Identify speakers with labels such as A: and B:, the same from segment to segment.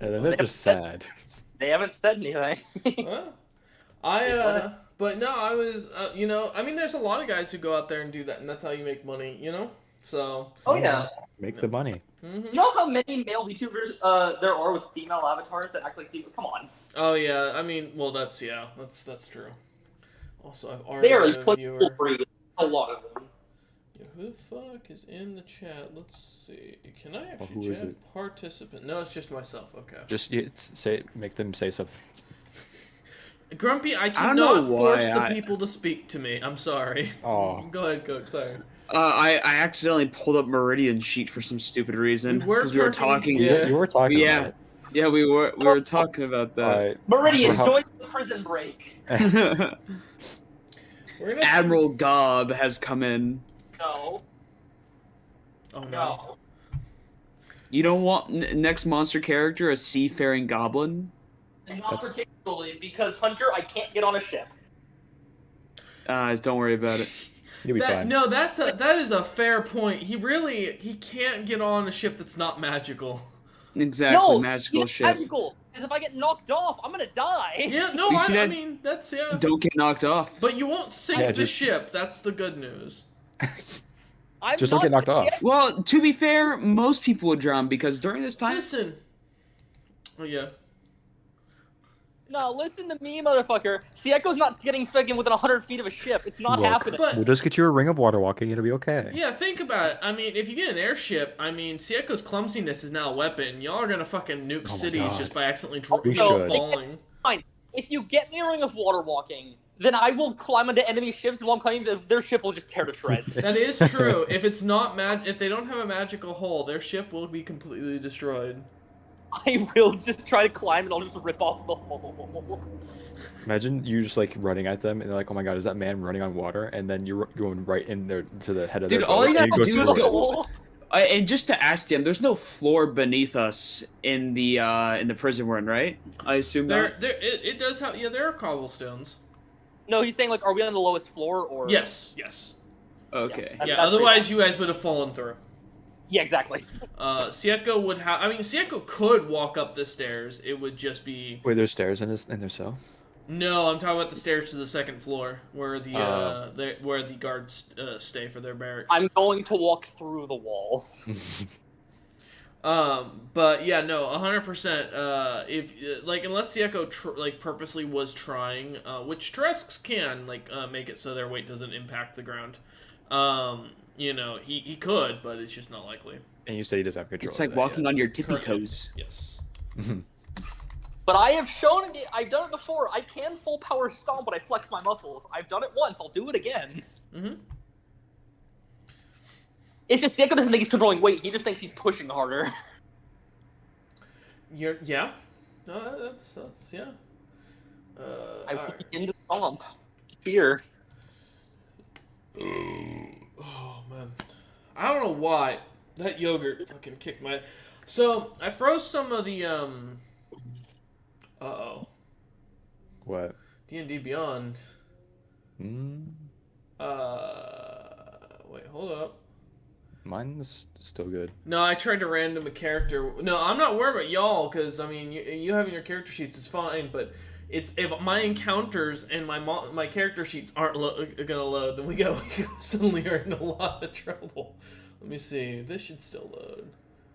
A: And then they're just sad.
B: They haven't said anything.
C: Well, but no, I was, I mean, there's a lot of guys who go out there and do that, and that's how you make money, So.
B: Oh yeah.
A: Make the money.
C: Mm-hmm.
B: You know how many male YouTubers there are with female avatars that act like female? Come on.
C: Oh yeah, I mean, well, that's true. Also, I've already
B: They are
C: a viewer.
B: a lot of them.
C: Yeah, who the fuck is in the chat? Let's see. Can I
A: who
C: actually
A: is
C: chat
A: it?
C: participant? No, it's just myself. Okay.
A: Just make them say something.
C: Grumpy, I
D: I don't know
C: cannot force
D: why
C: the people to speak to me. I'm sorry.
A: Oh.
C: Go ahead, Cook. Sorry.
D: I accidentally pulled up Meridian sheet for some stupid reason because we were talking.
C: Yeah.
A: You were talking about it.
D: Yeah, we were talking about that.
A: All right.
B: Meridian, join the prison break.
D: Admiral Gob has come in.
B: No.
C: Oh no.
B: No.
D: You don't want next monster character a seafaring goblin?
B: And not particularly, because Hunter, I can't get on a ship.
D: Don't worry about it.
A: You'll be fine.
C: No, that is a fair point. He can't get on a ship that's not magical.
D: Exactly,
B: No,
D: magical
B: it's
D: ship.
B: magical. Because if I get knocked off, I'm gonna die.
C: Yeah, no, I mean, that's, yeah.
D: Don't get knocked off.
C: But you won't sink
A: Yeah,
C: the ship. That's the good news.
A: Just don't get knocked off.
D: Well, to be fair, most people would drown because during this time...
C: Listen. Oh, yeah.
B: No, listen to me, motherfucker. Sieko's not getting friggin' within 100 feet of a ship. It's not happening.
C: But,
A: we'll just get you a ring of water walking. It'll be okay.
C: Yeah, think about it. I mean, if you get an airship, I mean, Sieko's clumsiness is now a weapon. Y'all are gonna fucking nuke cities
A: God.
C: just by accidentally
A: We should.
C: falling.
B: Fine. If you get me a ring of water walking, then I will climb into enemy ships, and while I'm climbing, their ship will just tear to shreds.
C: That is true. If it's not if they don't have a magical hull, their ship will be completely destroyed.
B: I will just try to climb, and I'll just rip off the hull.
A: Imagine you just like running at them, and they're like, "Oh my god, is that man running on water?" And then you're going right in there to the head of their boat.
D: all you
A: and
D: gotta do is
A: through it.
D: go. And just to ask him, there's no floor beneath us in the prison we're in, right? I assume
C: It does have, yeah, there are cobblestones.
B: No, he's saying, like, are we on the lowest floor, or...
C: Yes.
D: Okay.
B: Yeah.
C: Yeah,
B: That's
C: otherwise you guys would have fallen through.
B: Yeah, exactly.
C: Sieko would have... I mean, Sieko could walk up the stairs. It would just be...
A: Wait, there's stairs in their cell?
C: No, I'm talking about the stairs to the second floor, where the guards stay for their barracks.
B: I'm going to walk through the wall.
C: But yeah, no, 100%. If unless Sieko purposely was trying, which Turesks can make it so their weight doesn't impact the ground. He could, but it's just not likely.
A: And you say he doesn't have control.
D: It's like walking on your tippy
C: Currently,
D: toes.
C: Yes.
B: But I have shown it. I've done it before. I can full power stomp, but I flex my muscles. I've done it once. I'll do it again.
C: Mm-hmm.
B: It's just Sieko doesn't think he's controlling weight. He just thinks he's pushing harder.
C: Yeah. No, that's yeah.
B: I went in the stomp. Fear.
C: Oh man, I don't know why that yogurt fucking kicked my. So I froze some of the
A: What?
C: D&D Beyond. Wait, hold up.
A: Mine's still good.
C: No, I tried to random a character. No, I'm not worried about y'all, because, I mean, you having your character sheets is fine, but it's if my encounters and my character sheets aren't gonna load, then we suddenly are in a lot of trouble. Let me see. This should still load.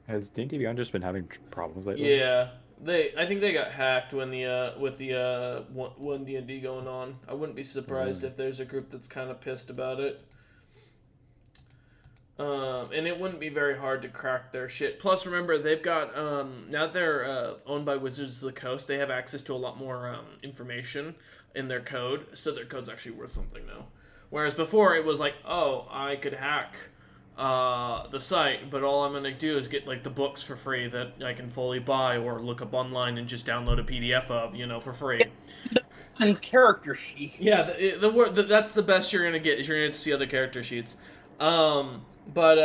A: Has D&D Beyond just been having problems lately?
C: Yeah. I think they got hacked when with the one D&D going on. I wouldn't be surprised if there's a group that's kind of pissed about it. And it wouldn't be very hard to crack their shit. Plus, remember, they've got, now they're owned by Wizards of the Coast, they have access to a lot more information in their code, so their code's actually worth something now. Whereas before, it was like, oh, I could hack the site, but all I'm going to do is get, the books for free that I can fully buy or look up online and just download a PDF of, for free.
B: His character sheet.
C: Yeah, that's the best you're going to get, is you're going to get to see other character sheets. But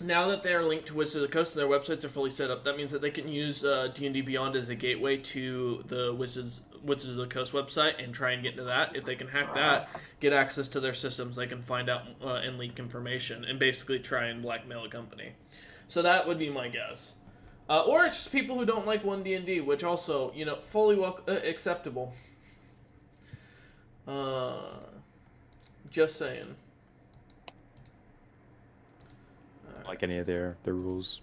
C: now that they're linked to Wizards of the Coast and their websites are fully set up, that means that they can use D&D Beyond as a gateway to the Wizards of the Coast website and try and get into that. If they can hack that, get access to their systems, they can find out and leak information and basically try and blackmail a company. So that would be my guess. Or it's just people who don't like 1D&D, which also, fully acceptable. Just saying.
A: Like any of their rules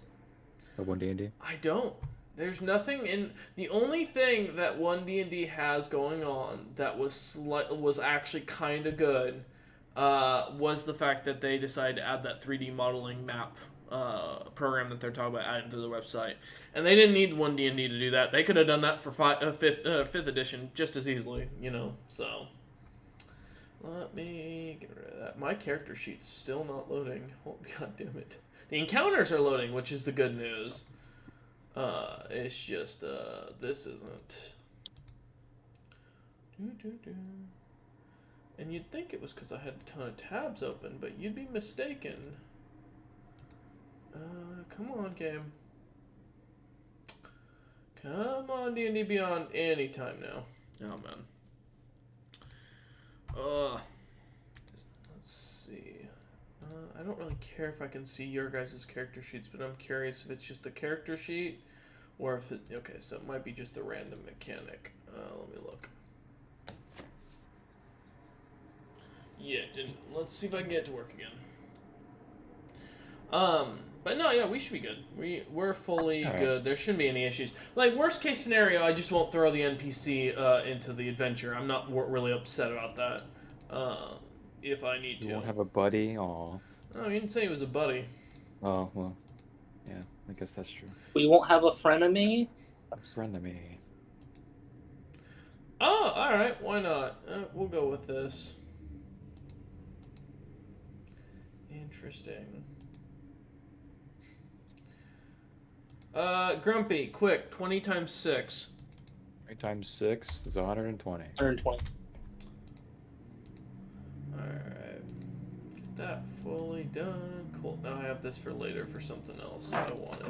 A: of 1D&D?
C: I don't. There's nothing in... The only thing that 1D&D has going on that was actually kind of good was the fact that they decided to add that 3D modeling map program that they're talking about adding to the website. And they didn't need 1D&D to do that. They could have done that for 5th edition just as easily, so... Let me get rid of that. My character sheet's still not loading. Oh, God damn it. The encounters are loading, which is the good news. It's just, this isn't. And you'd think it was because I had a ton of tabs open, but you'd be mistaken. Come on, game. Come on, D&D Beyond, anytime now. Oh, man. Let's see. I don't really care if I can see your guys' character sheets, but I'm curious if it's just the character sheet, or if it... Okay, so it might be just a random mechanic. Let me look. Yeah, it didn't. Let's see if I can get it to work again. But no, yeah, we should be good. We're fully good. There shouldn't be any issues. Like, worst case scenario, I just won't throw the NPC into the adventure. I'm not really upset about that. If I need to.
A: You won't have a buddy? Aw.
C: Oh, you didn't say he was a buddy.
A: Oh, well. Yeah, I guess that's true.
B: We won't have a frenemy?
A: A frenemy.
C: Oh, alright. Why not? We'll go with this. Interesting. Grumpy, quick, 20 times 6.
A: 20 times 6 is 120.
B: 120.
C: Alright. Get that fully done. Cool. Now I have this for later for something else. I don't want it.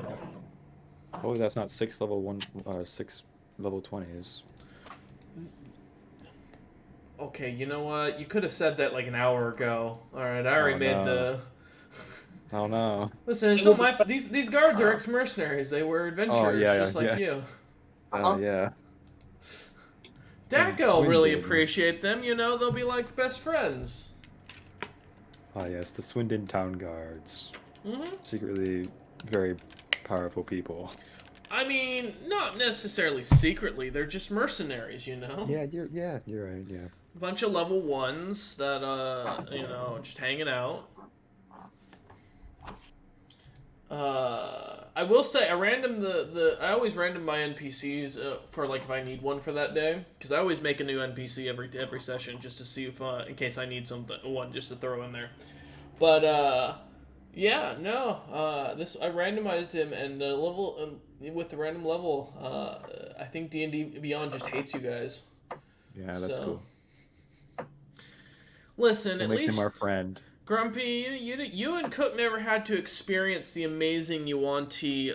A: Oh, that's not 6 level 1, 6 level 20s.
C: Okay, you know what? You could have said that like an hour ago. Alright, I already made the...
A: Oh no.
C: Listen, it's not my these guards are ex-mercenaries. They were adventurers just like you.
A: Yeah.
C: Daco will really appreciate them, they'll be like best friends.
A: Oh yes, the Swindon Town Guards.
C: Mm-hmm.
A: Secretly very powerful people.
C: I mean, not necessarily secretly, they're just mercenaries,
A: Yeah, you're right, yeah.
C: A bunch of level 1s that, just hanging out. I will say I always random my NPCs for like if I need one for that day, because I always make a new NPC every session just to see if in case I need one just to throw in there. But yeah, no, I randomized him, and with the random level, I think D&D Beyond just hates you guys.
A: Yeah, that's cool.
C: Listen,
A: we'll
C: at
A: make
C: least
A: him our friend.
C: Grumpy, you and Cook never had to experience the amazing Yuan-Ti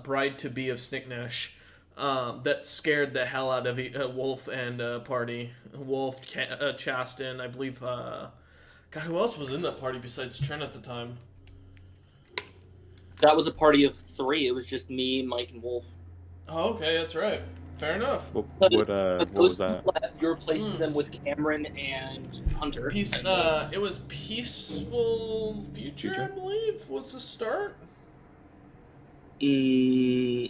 C: bride-to-be of Snicknash that scared the hell out of Wolf and party. Wolf, Chastin, I believe... God, who else was in that party besides Trent at the time?
B: That was a party of 3. It was just me, Mike, and Wolf.
C: Oh, okay, that's right. Fair enough.
A: What was that?
B: Left, you replaced them with Cameron and Hunter.
C: It was Peaceful Future, I believe, was the start?
B: No.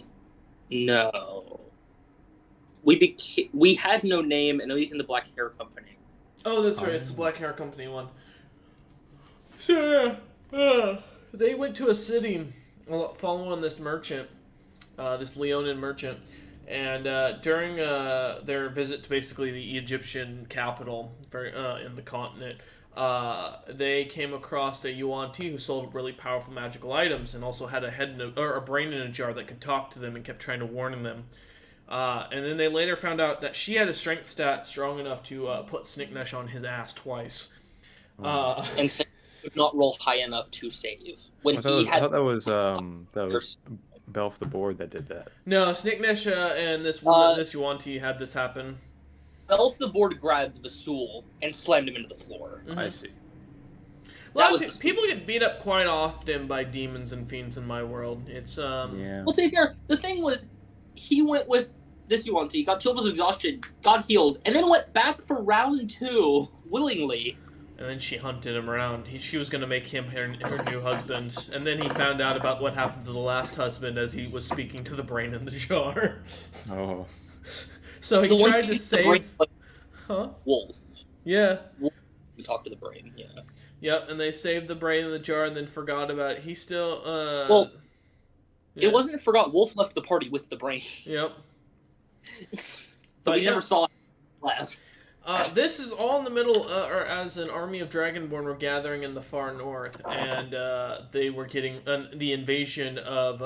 B: We had no name, and then we became the Black Hair Company.
C: Oh, that's right. It's the Black Hair Company one. So, they went to a city following this merchant, this Leonin merchant. And during their visit to basically the Egyptian capital in the continent, they came across a Yuan-Ti who sold really powerful magical items and also had a brain in a jar that could talk to them and kept trying to warn them. And then they later found out that she had a strength stat strong enough to put Snicknash on his ass twice.
B: And could not roll high enough to save. I
A: thought that was Belf the Board that did that.
C: No, Snicknash and this Yuan-Ti had this happen.
B: Belf the Board grabbed Vasul and slammed him into the floor.
A: Mm-hmm. I see.
B: That was the
C: people get beat up quite often by demons and fiends in my world. It's
A: Yeah.
B: Well, to be fair, the thing was, he went with this UNT, got 2 levels of exhaustion, got healed, and then went back for round 2 willingly.
C: And then she hunted him around. She was going to make him her new husband. And then he found out about what happened to the last husband as he was speaking to the brain in the jar.
A: Oh.
C: So he tried to save... Huh?
B: Wolf.
C: Yeah.
B: Wolf. We talked to the brain, yeah.
C: Yep, and they saved the brain in the jar and then forgot about it. He still...
B: Well,
C: yeah.
B: It wasn't forgot. Wolf left the party with the brain.
C: Yep.
B: But we never saw it left.
C: This is all in the middle, or as an army of Dragonborn were gathering in the far north, and they were getting the invasion of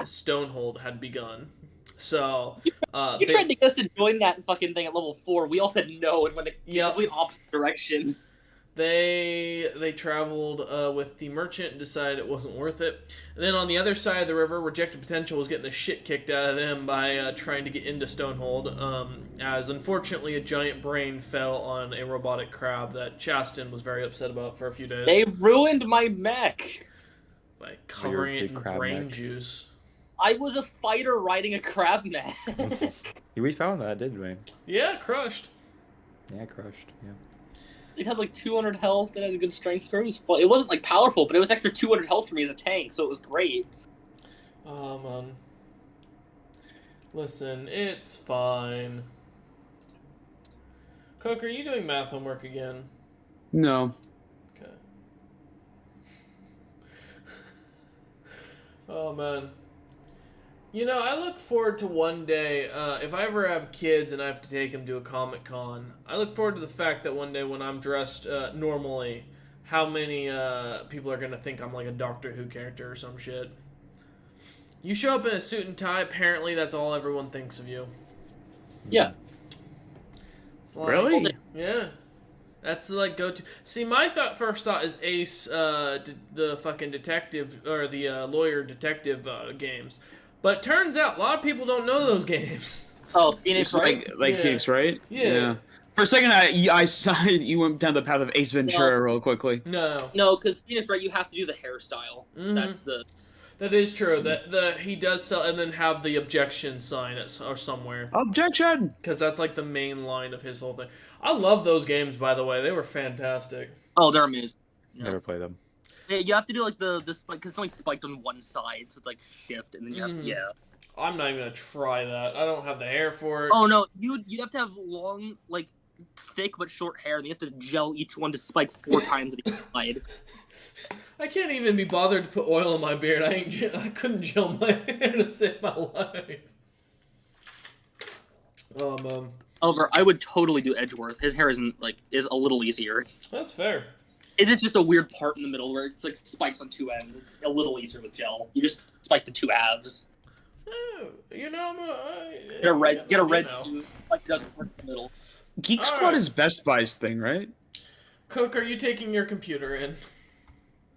C: Stonehold had begun. So
B: You tried to get us to join that fucking thing at level 4. We all said no and went in the complete opposite direction.
C: They traveled with the merchant and decided it wasn't worth it. And then on the other side of the river, Rejected Potential was getting the shit kicked out of them by trying to get into Stonehold, as unfortunately a giant brain fell on a robotic crab that Chaston was very upset about for a few days.
B: They ruined my mech.
C: By covering it in brain
A: mech.
C: juice.
B: I was a fighter riding a crab mech.
A: We found that, didn't we?
C: Yeah, crushed.
A: Yeah, crushed. Yeah.
B: It had like 200 health and had a good strength score. It was fun. It wasn't like powerful, but it was extra 200 health for me as a tank, so it was great.
C: Man. Listen, it's fine. Cook, are you doing math homework again?
D: No.
C: Okay. Oh, man. You know, I look forward to one day, if I ever have kids and I have to take them to a Comic-Con, I look forward to the fact that one day when I'm dressed normally, how many people are going to think I'm like a Doctor Who character or some shit. You show up in a suit and tie, apparently that's all everyone thinks of you.
B: Yeah.
C: It's like,
D: Really?
C: Yeah. That's the, like, go-to. See, my first thought is Ace, the fucking detective, or the lawyer detective games. But turns out a lot of people don't know those games.
B: Oh, Phoenix Wright?
D: Like
C: Yeah.
D: Phoenix Wright?
C: Yeah.
D: For a second, I saw you went down the path of Ace Ventura real quickly.
C: No.
B: No, because Phoenix Wright, you have to do the hairstyle.
C: Mhm.
B: That's the...
C: That is true. That he does sell, and then have the objection sign or somewhere.
D: Objection!
C: Because that's like the main line of his whole thing. I love those games, by the way. They were fantastic.
B: Oh, they're amazing. Yeah.
A: Never play them.
B: Yeah, you have to do like the spike, because it's only spiked on one side, so it's like shift, and then you have to, yeah.
C: I'm not even gonna try that. I don't have the hair for it.
B: Oh no, you'd have to have long, like, thick but short hair, and you have to gel each one to spike 4 times at each side.
C: I can't even be bothered to put oil in my beard. I couldn't gel my hair to save my life.
B: However, I would totally do Edgeworth. His hair is a little easier.
C: That's fair.
B: It is just a weird part in the middle where it's like spikes on 2 ends. It's a little easier with gel. You just spike the 2 halves.
C: Oh, you know,
B: Get a red suit. Like just in the middle.
D: Geek Squad is Best Buy's thing, right?
C: Cook, are you taking your computer in?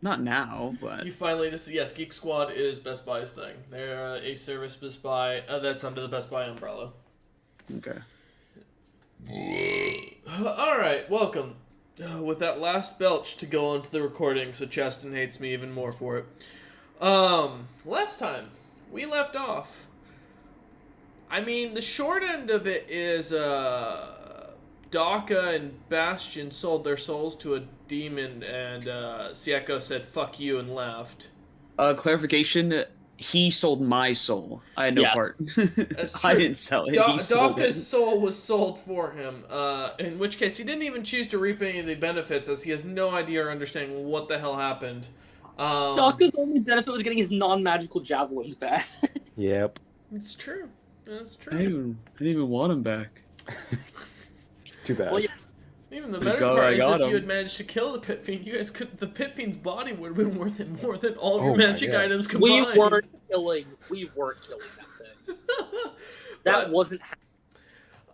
D: Not now, but...
C: You finally just yes, Geek Squad is Best Buy's thing. They're a service Best Buy that's under the Best Buy umbrella.
D: Okay.
C: All right, welcome. With that last belch to go onto the recording, so Chaston hates me even more for it. Last time we left off. I mean, the short end of it is Daka and Bastion sold their souls to a demon, and Sieko said "fuck you" and left.
D: Clarification: he sold my soul. I had no part. I didn't sell it.
C: Daka's soul was sold for him. In which case, he didn't even choose to reap any of the benefits, as he has no idea or understanding what the hell happened.
B: Daka's only benefit was getting his non-magical javelins back.
A: Yep.
C: It's true. That's true.
D: I didn't even want him back.
A: Too bad.
B: Well, yeah.
C: Even the better
D: God,
C: part
D: I
C: is
D: got
C: if you
D: him.
C: had managed to kill the Pit Fiend, you guys could. The Pit Fiend's body would have been worth it more than all of your
A: Oh my
C: magic
A: God.
C: items
B: We
C: combined.
B: weren't killing that thing. That
C: But,
B: wasn't.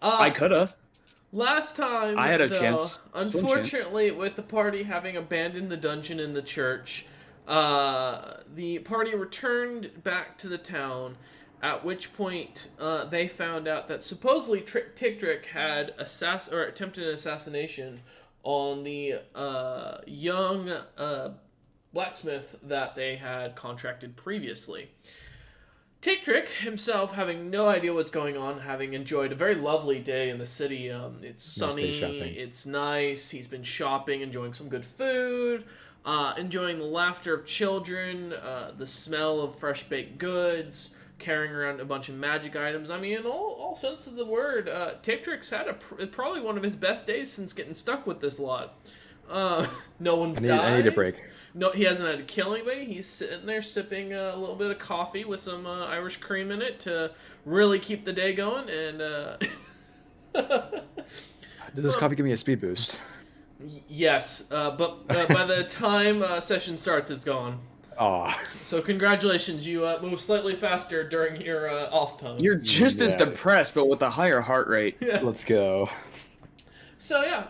D: I coulda.
C: Last time,
D: I had a
C: though,
D: chance.
C: Unfortunately, with the party having abandoned the dungeon in the church, the party returned back to the town. At which point, they found out that supposedly Tigdrick had attempted an assassination on the young blacksmith that they had contracted previously. Tick himself, having no idea what's going on, having enjoyed a very lovely day in the city. It's sunny,
A: shopping.
C: it's nice. He's been shopping, enjoying some good food, enjoying the laughter of children, the smell of fresh baked goods, carrying around a bunch of magic items. I mean, in all sense of the word, Ticktrick's had probably one of his best days since getting stuck with this lot. No one's died.
A: I need a break.
C: No, he hasn't had to kill anybody. He's sitting there sipping a little bit of coffee with some Irish cream in it to really keep the day going. And
A: Did this coffee give me a speed boost?
C: yes, but by the time session starts, it's gone.
A: Aw.
C: So congratulations, you move slightly faster during your off time.
D: You're just as
A: Yes.
D: depressed, but with a higher heart rate.
C: Yeah.
A: Let's go.
C: So yeah,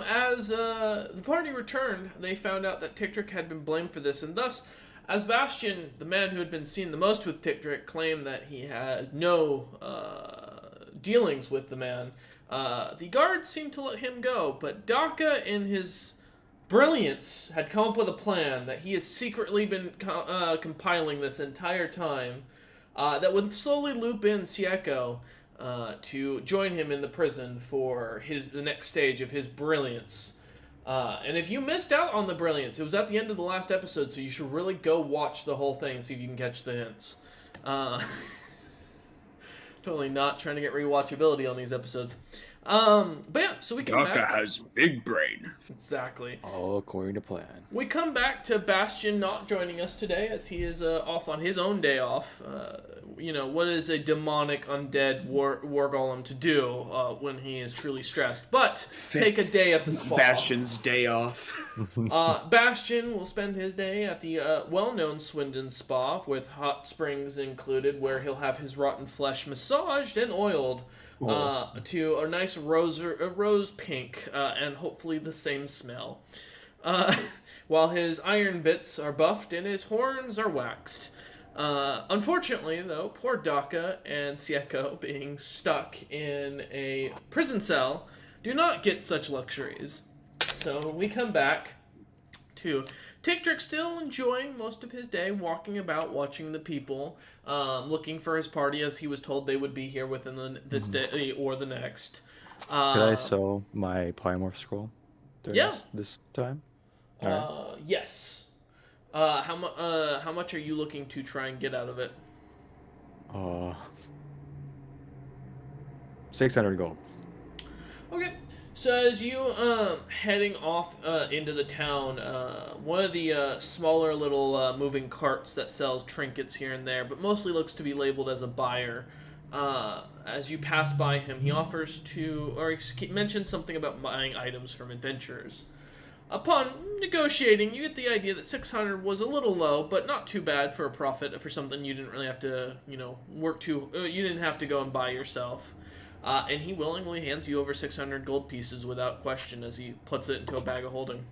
C: as the party returned, they found out that Ticktrick had been blamed for this, and thus, as Bastion, the man who had been seen the most with Ticktrick, claimed that he had no dealings with the man, the guards seemed to let him go, but Daka, in his brilliance, had come up with a plan that he has secretly been compiling this entire time, that would slowly loop in Sieko to join him in the prison for the next stage of his brilliance. And if you missed out on the brilliance, it was at the end of the last episode, so you should really go watch the whole thing and see if you can catch the hints. Totally not trying to get rewatchability on these episodes. But yeah, so we come back.
D: has big brain.
C: Exactly.
A: All according to plan.
C: We come back to Bastion not joining us today as he is off on his own day off. What is a demonic undead war golem to do when he is truly stressed? But take a day at the spa.
D: Bastion's day off.
C: Bastion will spend his day at the well-known Swindon Spa with hot springs included, where he'll have his rotten flesh massaged and oiled to a nice rose pink and hopefully the same smell. While his iron bits are buffed and his horns are waxed. Unfortunately, though, poor Daka and Sieko, being stuck in a prison cell, do not get such luxuries. So we come back to Ticktrick still enjoying most of his day, walking about, watching the people, looking for his party as he was told they would be here within this day or the next.
A: Could I sell my polymorph scroll during
C: Yeah.
A: this time?
C: Yes. How much are you looking to try and get out of it?
A: 600 gold.
C: Okay. So as you heading off into the town, one of the smaller little moving carts that sells trinkets here and there, but mostly looks to be labeled as a buyer. As you pass by him, he offers to, or he mentions something about buying items from adventurers. Upon negotiating, you get the idea that 600 was a little low, but not too bad for a profit for something you didn't really have to, work to. You didn't have to go and buy yourself. And he willingly hands you over 600 gold pieces without question as he puts it into a bag of holding.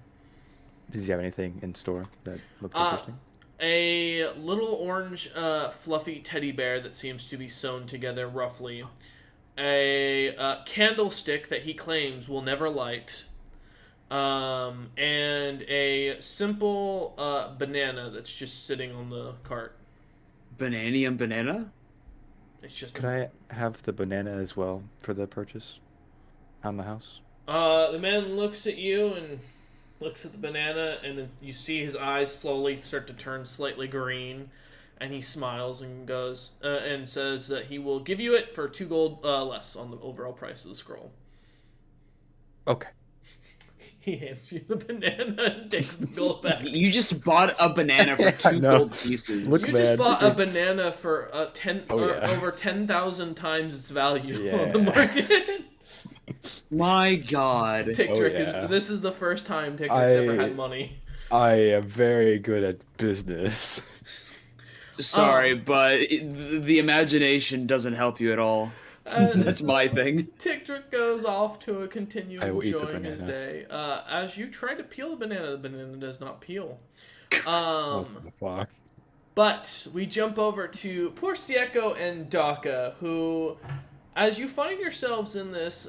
A: Does he have anything in store that looks interesting?
C: A little orange fluffy teddy bear that seems to be sewn together roughly. A candlestick that he claims will never light. And a simple banana that's just sitting on the cart.
D: Bananium banana?
C: It's just
A: Could I have the banana as well for the purchase on the house?
C: The man looks at you and looks at the banana, and then you see his eyes slowly start to turn slightly green, and he smiles and goes and says that he will give you it for 2 gold less on the overall price of the scroll.
A: Okay.
C: He hands you the banana and takes the gold back.
D: You just bought a banana for 2
A: No.
D: gold pieces.
A: Look,
C: You
A: man,
C: just bought a banana for
A: yeah.
C: over 10,000 times its value on
A: Yeah.
C: the market.
D: My God.
C: Ticktrick
A: yeah.
C: this is the first time Ticktrick's ever had money.
A: I am very good at business.
D: Sorry, but the imagination doesn't help you at all. That's my thing.
C: Ticktrick goes off to continue
A: I will eat the
C: enjoying his day. As you try to peel the banana does not peel.
A: What the fuck?
C: But we jump over to poor Sieko and Daka, who, As you find yourselves in this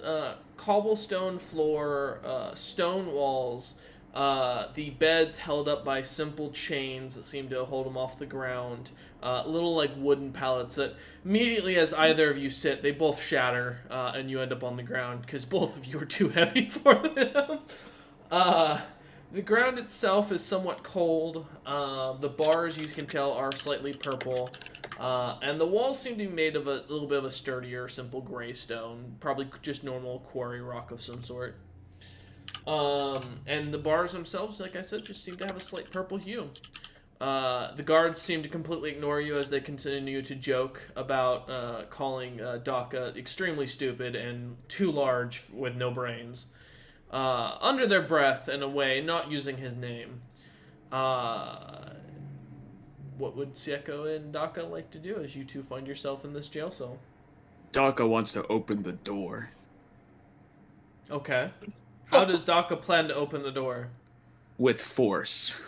C: cobblestone floor, stone walls, the beds held up by simple chains that seem to hold them off the ground, little like wooden pallets that immediately as either of you sit, they both shatter and you end up on the ground because both of you are too heavy for them. The ground itself is somewhat cold. The bars, you can tell, are slightly purple. And the walls seem to be made of a little bit of a sturdier, simple gray stone. Probably just normal quarry rock of some sort. And the bars themselves, like I said, just seem to have a slight purple hue. The guards seem to completely ignore you as they continue to joke about calling Daka extremely stupid and too large with no brains. Under their breath, in a way, not using his name. What would Sieko and Daka like to do as you two find yourself in this jail cell?
D: Daka wants to open the door.
C: Okay. How does Daka plan to open the door?
D: With force.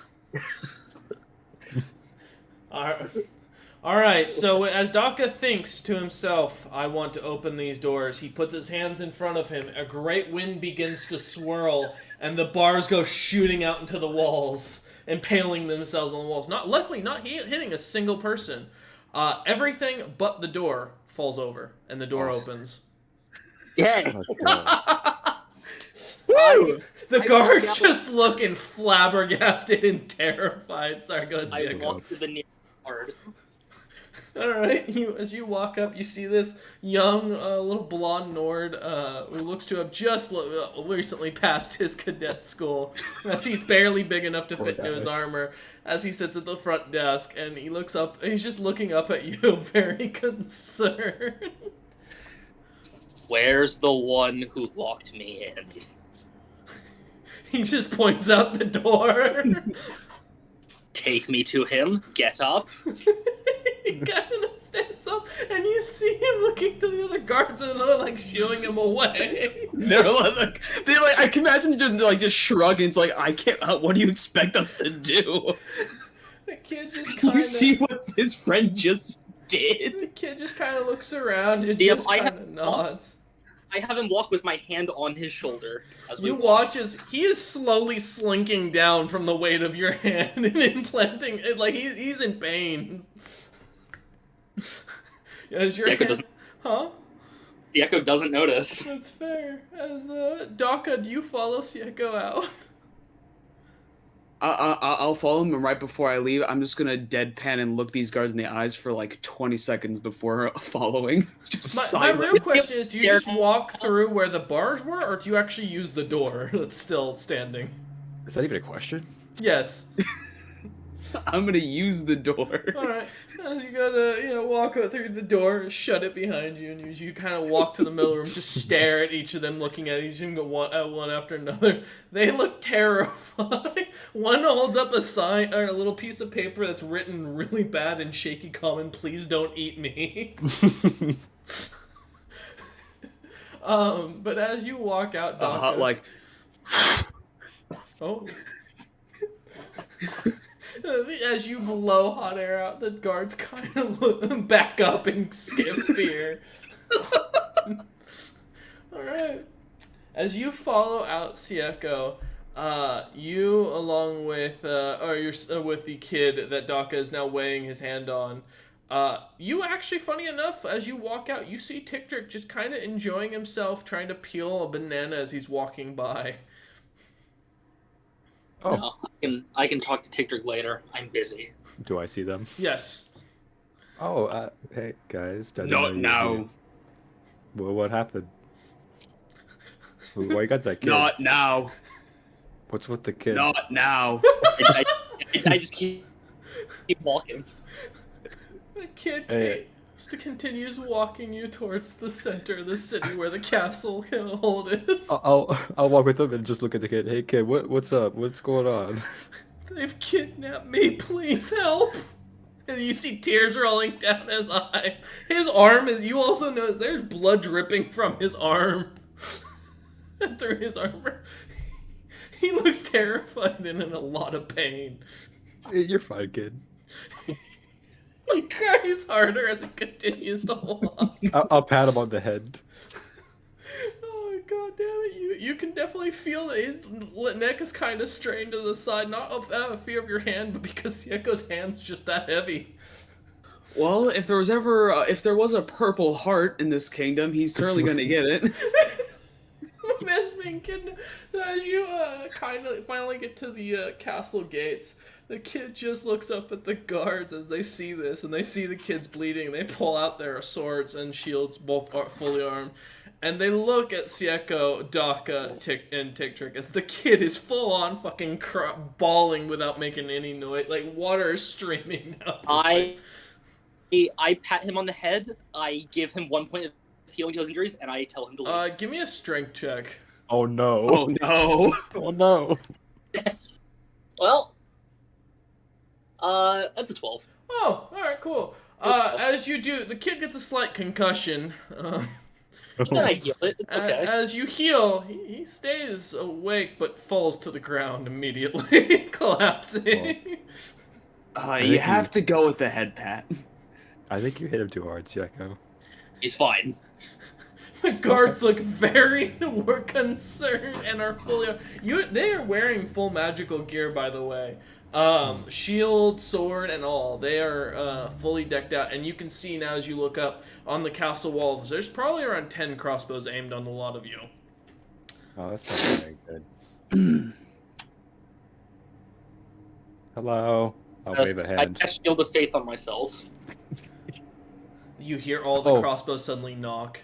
C: Alright, so as Daka thinks to himself, I want to open these doors, he puts his hands in front of him, a great wind begins to swirl, and the bars go shooting out into the walls, impaling themselves on the walls. Luckily, not hitting a single person. Everything but the door falls over, and the door opens.
B: Yay!
C: Woo! The guards just looking flabbergasted and terrified. Sorry, go ahead,
B: I
C: Sieko.
B: walk to the nearest guard.
C: Alright, as you walk up, you see this young, little blonde Nord who looks to have just recently passed his cadet school, as he's barely big enough to fit into his armor, as he sits at the front desk, and he looks up, and he's just looking up at you, very concerned.
B: Where's the one who locked me in?
C: He just points out the door.
B: Take me to him. Get up.
C: He kind of stands up, and you see him looking to the other guards, and they're like shooing him away.
D: They're like, I can imagine just shrugging. It's like, I can't. What do you expect us to do?
C: The kid just kind
D: You
C: of.
D: see what his friend just did?
C: The kid just kind of looks around and
B: Yep,
C: just kind of nods.
B: I have him walk with my hand on his shoulder. As we
C: You
B: walk.
C: watch as he is slowly slinking down from the weight of your hand and implanting it, like he's in pain. As your
B: Sieko
C: hand,
B: doesn't.
C: huh?
B: The Echo doesn't notice.
C: That's fair. As Daka, do you follow Sieko out?
D: I'll follow him, and right before I leave, I'm just gonna deadpan and look these guards in the eyes for like 20 seconds before following. Just
C: My
D: silent.
C: real question is, do you just walk through where the bars were, or do you actually use the door that's still standing?
A: Is that even a question?
C: Yes.
D: I'm gonna use the door.
C: Alright, as you gotta, walk out through the door, shut it behind you, and you kind of walk to the middle room, just stare at each of them, looking at each of them, go one after another. They look terrified. One holds up a sign, or a little piece of paper that's written really bad and shaky common, please don't eat me. But as you walk out, Daka, oh. As you blow hot air out, the guards kind of back up in scared fear. Alright. As you follow out Sieko, you along with, with the kid that Daka is now weighing his hand on, you actually, funny enough, as you walk out, you see Ticktrick just kind of enjoying himself, trying to peel a banana as he's walking by.
A: Oh.
B: No, I can talk to Ticktrick later. I'm busy.
A: Do I see them?
C: Yes.
A: Oh, hey guys.
D: Not now.
A: Well, what happened? Why you got that kid?
D: Not now.
A: What's with the kid?
D: Not now.
B: I just keep walking.
C: The kid
A: Hey.
C: continues walking you towards the center of the city where the castle hold is.
A: I'll walk with them and just look at the kid. Hey kid, what's up? What's going on?
C: They've kidnapped me, please help. And you see tears rolling down his eye. His arm is, you also notice there's blood dripping from his arm. And through his armor. He looks terrified and in a lot of pain.
A: You're fine, kid.
C: He cries harder as it continues to walk.
A: I'll pat him on the head.
C: Oh god damn it! You can definitely feel that his neck is kind of strained to the side, not out of fear of your hand, but because Sieko's hand's just that heavy.
D: Well, if there was a purple heart in this kingdom, he's certainly gonna get it.
C: The man's being kidnapped. As you kind of finally get to the castle gates, the kid just looks up at the guards as they see this, and they see the kids bleeding. They pull out their swords and shields, both are fully armed, and they look at Sieko, Daka, and Tick Trick as the kid is full on fucking bawling without making any noise, like water is streaming down.
B: I pat him on the head. I give him 1 point of healing to his injuries, and I tell him to leave.
C: Give me a strength check.
A: Oh no.
D: Oh no.
A: Oh no.
B: Well, that's a 12.
C: Oh, alright, cool. As you do, the kid gets a slight concussion.
B: Then I heal it. It's okay.
C: As you heal, he stays awake but falls to the ground immediately, collapsing.
D: You have to go with the head pat.
A: I think you hit him too hard, Sieko.
B: He's fine.
C: The guards look very concerned and are fully. They are wearing full magical gear, by the way. Shield, sword, and all. They are fully decked out, and you can see now as you look up on the castle walls, there's probably around 10 crossbows aimed on a lot of you.
A: Oh, that's not very good. Hello. I'll wave a
B: I
A: hand.
B: cast Shield of Faith on myself.
C: You hear all the crossbows suddenly knock.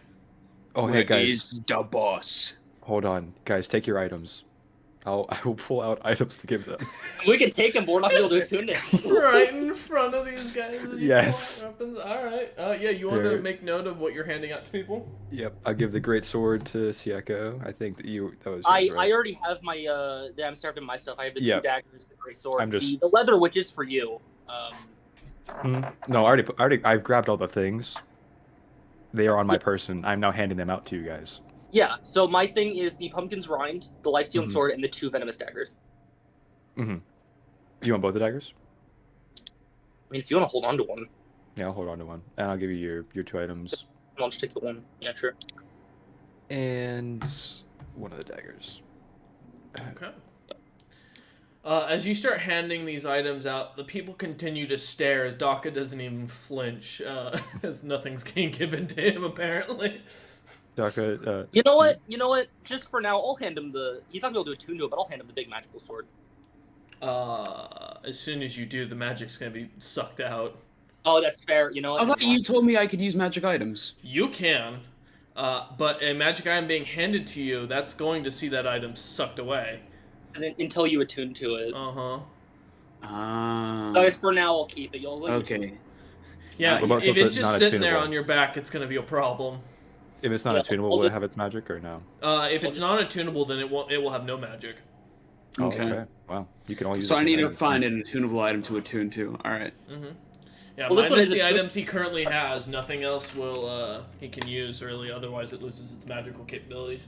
A: Oh, hey
D: Where
A: guys.
D: is the boss?
A: Hold on. Guys, take your items. I will pull out items to give them.
B: We can take him, but we're not going to be able to attune it.
C: Right in front of these guys. as you
A: Yes.
C: pull out weapons. Alright. Yeah, you want to make note of what you're handing out to people?
A: Yep. I'll give the great sword to Sieko. I think that was
B: I
A: yours, right?
B: already have my, I'm starting my stuff. I have the
A: Yeah.
B: two daggers, the great sword,
A: I'm just-
B: the leather, which is for you.
A: No, I've grabbed all the things. They are on my person. I'm now handing them out to you guys.
B: Yeah, so my thing is the Pumpkin's Rind, the Life-Stealing
A: Mhm.
B: Sword, and the two Venomous Daggers.
A: You want both the daggers?
B: I mean, if you want to hold on to one,
A: Yeah, I'll hold on to one. And I'll give you your two items.
B: I'll just take the one. Yeah, sure.
A: And one of the daggers.
C: Okay. As you start handing these items out, the people continue to stare as Daka doesn't even flinch, as nothing's getting given to him, apparently.
A: Daka,
B: You know what? Just for now, I'll hand him the... He's not going to be able to attune to it, but I'll hand him the big magical sword.
C: As soon as you do, the magic's gonna be sucked out.
B: Oh, that's fair. You know what?
D: I thought you told me I could use magic items.
C: You can, but a magic item being handed to you, that's going to see that item sucked away.
B: Until you attune to it.
C: Uh-huh.
B: Guys, for now, I'll keep it. You'll
D: Okay.
C: Yeah,
A: What about
C: if
A: stuff
C: it's
A: that's
C: just
A: not
C: sitting there
A: attunable?
C: on your back, it's gonna be a problem.
A: if it's not
B: Yeah,
A: attunable,
B: I'll
A: will it
B: just-
A: have its magic or no?
C: If it's not attunable, then it will have no magic.
A: Oh,
D: Okay.
A: Wow. You can all use
D: So
A: it
D: I
A: for
D: need to
A: things.
D: find an attunable item to attune to. All right.
C: Yeah,
B: Well, this one
C: minus
B: is
C: the
B: attuned-
C: items he currently has, nothing else will he can use really. Otherwise, it loses its magical capabilities.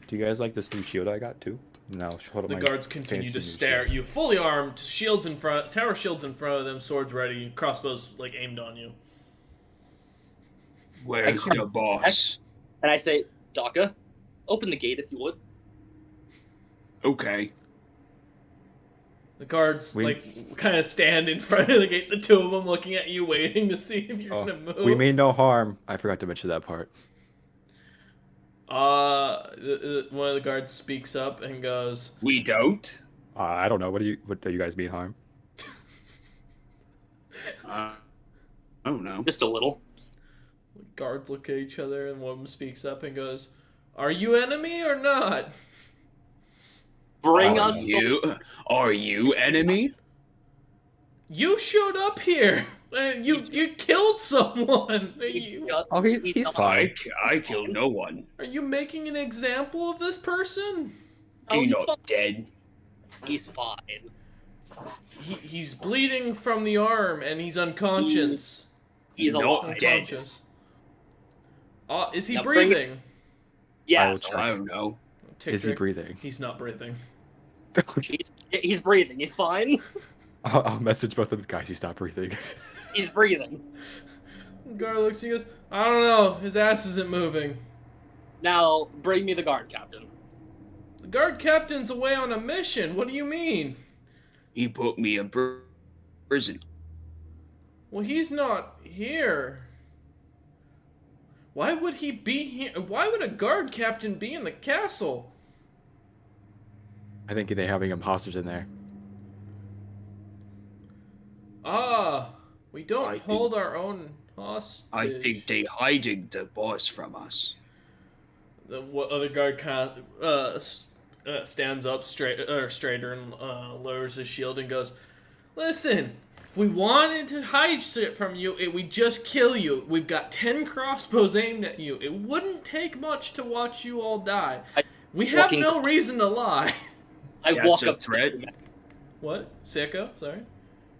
A: Do you guys like this new shield I got too? No, hold up
C: The
A: my
C: guards continue
A: fancy
C: to
A: new
C: stare
A: shield.
C: at you, fully armed, shields in front, tower shields in front of them, swords ready, crossbows like aimed on you.
D: Where's the boss?
B: And I say, Daka, open the gate if you would.
D: Okay.
C: The guards
A: We-
C: kind of stand in front of the gate, the two of them looking at you, waiting to see if you're gonna move.
A: We mean no harm. I forgot to mention that part.
C: One of the guards speaks up and goes,
D: We don't.
A: I don't know. What do you guys mean harm?
D: I don't know.
B: Just a little.
C: guards look at each other, and one of them speaks up and goes, "Are you enemy or not?"
B: Bring
D: Are
B: us the...
D: you enemy?
C: You showed up here. You killed someone.
A: Oh, he's fine.
D: I killed no one.
C: Are you making an example of this person?
B: Oh,
D: He's
B: he's
D: not dead.
B: He's fine.
C: He's bleeding from the arm and he's unconscious.
B: He's
D: Not
B: alive.
D: dead.
C: Unconscious. Is he
B: Now bring it-
C: breathing?
B: Yes.
D: I don't know.
C: Tick,
A: Is he
C: tick.
A: breathing?
C: He's not breathing.
B: He's breathing. He's fine.
A: I'll message both of the guys. He's not breathing.
B: He's breathing.
C: Guard looks, he goes, I don't know, his ass isn't moving.
B: Now, bring me the guard captain.
C: The guard captain's away on a mission, what do you mean?
D: He put me in prison.
C: Well, he's not here. Why would he be here? Why would a guard captain be in the castle?
A: I think they're having him hostage in there.
C: We don't hold our own hostage.
D: I think they hiding the boss from us.
C: The other guard kind of stands up straighter and lowers his shield and goes, "Listen, if we wanted to hide shit from you, we'd just kill you. We've got 10 crossbows aimed at you. It wouldn't take much to watch you all die. We have no reason to lie."
B: I walk up.
D: Threat.
C: What? Sicko? Sorry.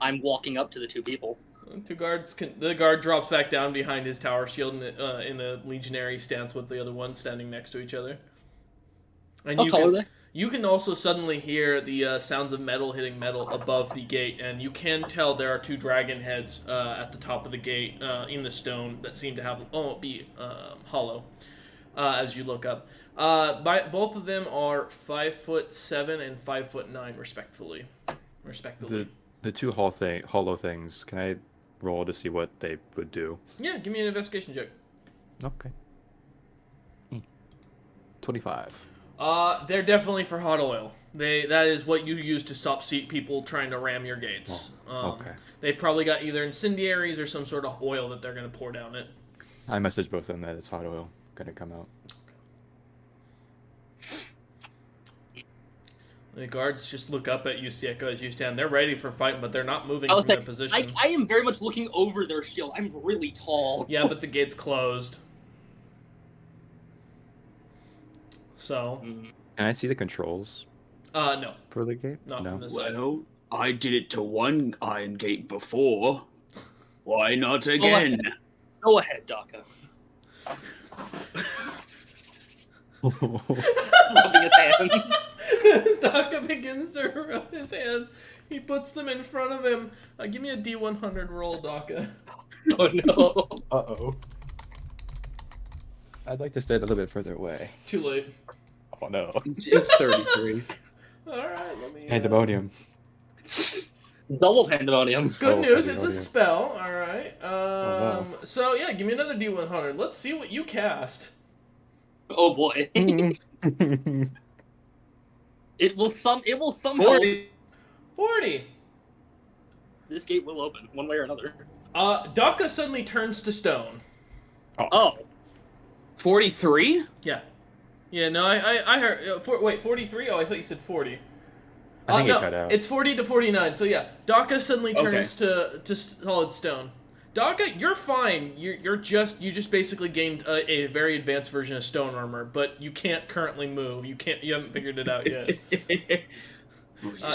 B: I'm walking up to the two people.
C: Two guards. The guard drops back down behind his tower shield in a legionary stance with the other one standing next to each other. And
B: How tall are they?
C: you can also suddenly hear the sounds of metal hitting metal above the gate, and you can tell there are two dragon heads at the top of the gate in the stone that seem to have be hollow as you look up. Both of them are 5'7" and 5'9", respectively.
A: The two hollow things. Can I roll to see what they would do?
C: Yeah, give me an investigation check.
A: Okay. 25.
C: They're definitely for hot oil. That is what you use to stop people trying to ram your gates.
A: Okay.
C: They've probably got either incendiaries or some sort of oil that they're going to pour down it.
A: I messaged both of them that it's hot oil gonna come out.
C: The guards just look up at you, Sieko, as you stand. They're ready for fighting, but they're not moving
B: I
C: from
B: was
C: their
B: like,
C: position.
B: I am very much looking over their shield. I'm really tall.
C: Yeah, but the gate's closed. So,
A: Can I see the controls
C: no.
A: for the gate?
C: Not
A: No.
C: from this side.
D: Well, I did it to one iron gate before. Why not again?
B: Go ahead, Daka. Rubbing his hands.
C: As Daka begins to rub his hands, he puts them in front of him. Give me a D100 roll, Daka.
B: Oh no.
A: Uh-oh. I'd like to stay a little bit further away.
C: Too late.
A: Oh no.
D: It's 33.
C: Alright, let me...
A: Pandemonium.
B: Double pandemonium.
C: Good
A: Oh,
C: news, it's a
A: pandemonium.
C: spell. Alright.
A: no.
C: So, yeah, give me another D100. Let's see what you cast.
B: Oh boy. It will somehow
C: 40.
B: this gate will open one way or another.
C: Daka suddenly turns to stone.
B: Oh.
D: 43?
C: Yeah. Yeah, no, I heard... wait, 43? Oh, I thought you said 40.
A: I think
C: no,
A: it cut out.
C: it's 40 to 49. So yeah, Daka suddenly turns to solid stone. Daka, you're fine. You just basically gained a very advanced version of stone armor, but you can't currently move. You haven't figured it out yet.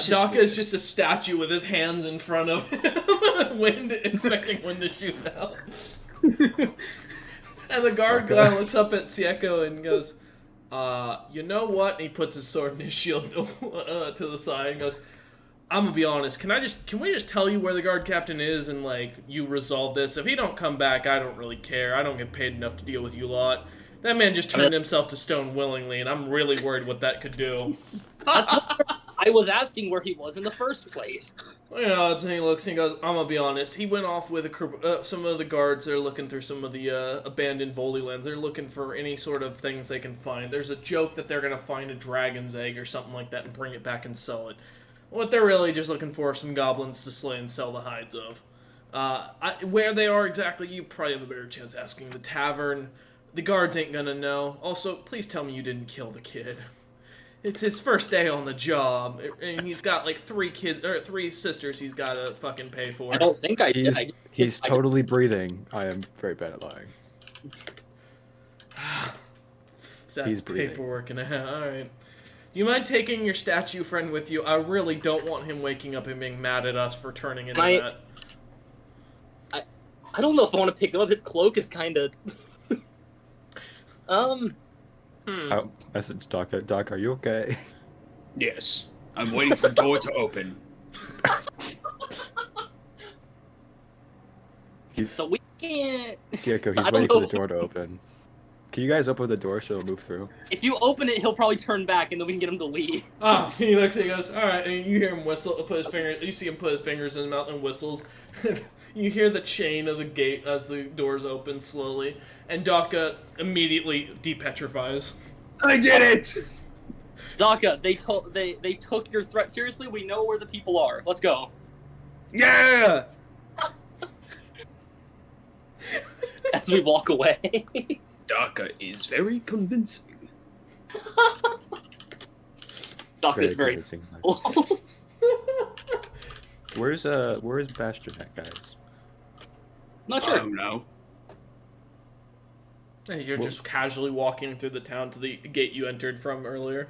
C: Daka is just a statue with his hands in front of him, expecting wind to shoot out. And the guard guy looks up at Sieko and goes, you know what? And he puts his sword and his shield to the side and goes, I'm gonna be honest, can we just tell you where the guard captain is and, like, you resolve this? If he don't come back, I don't really care. I don't get paid enough to deal with you lot. That man just turned himself to stone willingly, and I'm really worried what that could do.
B: I was asking where he was in the first place.
C: You know, and he looks and he goes, I'm gonna be honest, he went off with some of the guards. They're looking through some of the abandoned Volley lands. They're looking for any sort of things they can find. There's a joke that they're gonna find a dragon's egg or something like that and bring it back and sell it. What they're really just looking for are some goblins to slay and sell the hides of. Where they are exactly, you probably have a better chance asking the tavern. The guards ain't gonna know. Also, please tell me you didn't kill the kid. It's his first day on the job, and he's got like 3 sisters he's gotta fucking pay for.
B: I don't think I did.
A: He's totally breathing. I am very bad at lying.
C: That's
A: he's breathing.
C: paperwork and a half. Alright. You mind taking your statue friend with you? I really don't want him waking up and being mad at us for turning into that.
B: I don't know if I want to pick him up. His cloak is kind of...
A: Oh, message Doc. Doc, are you okay?
D: Yes. I'm waiting for door to open.
A: He's
B: So we can't.
A: Sieko,
B: I
A: he's
B: don't
A: waiting for the
B: know.
A: door to open. Can you guys open the door so it'll move through?
B: If you open it, he'll probably turn back, and then we can get him to leave.
C: Oh, he looks. He goes, all right, and you hear him whistle. Put his finger. You see him put his fingers in his mouth and whistles. You hear the chain of the gate as the doors open slowly, and Daka immediately depetrifies.
D: I did it!
B: Daka, they took your threat seriously. We know where the people are. Let's go.
D: Yeah!
B: As we walk away.
D: Daka is very convincing.
B: Daka's very.
A: convincing. Where's Bastion at, guys?
B: Not
D: I
B: sure.
D: don't know.
C: And you're just casually walking through the town to the gate you entered from earlier.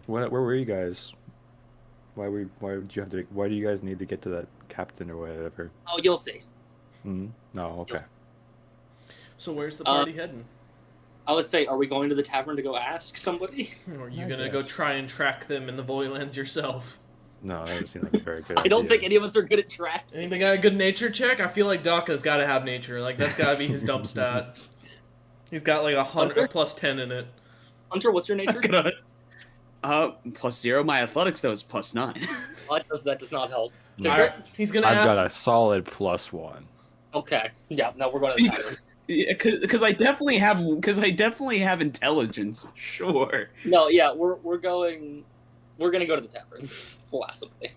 A: Where were you guys? Why do you guys need to get to that captain or whatever?
B: Oh, you'll see.
A: No, okay.
C: So where's the party heading?
B: I would say, are we going to the tavern to go ask somebody?
C: Or are you
A: I
C: gonna go
A: guess.
C: try and track them in the Voidlands yourself?
A: No, that doesn't seem like a very good
B: I don't
A: idea.
B: think any of us are good at tracking.
C: Anybody got a good nature check? I feel like Daka's got to have nature. Like that's got to be his dump stat. He's got like 100 plus 10 in it.
B: Hunter, what's your nature?
D: +0. My athletics though is +9.
B: That does not help.
A: No.
C: All right, he's gonna.
A: I've got a solid +1.
B: Okay. Yeah. No, we're going to the tavern.
D: Yeah, because I definitely have intelligence. Sure.
B: No. Yeah. We're going. We're gonna go to the tavern. We'll ask somebody.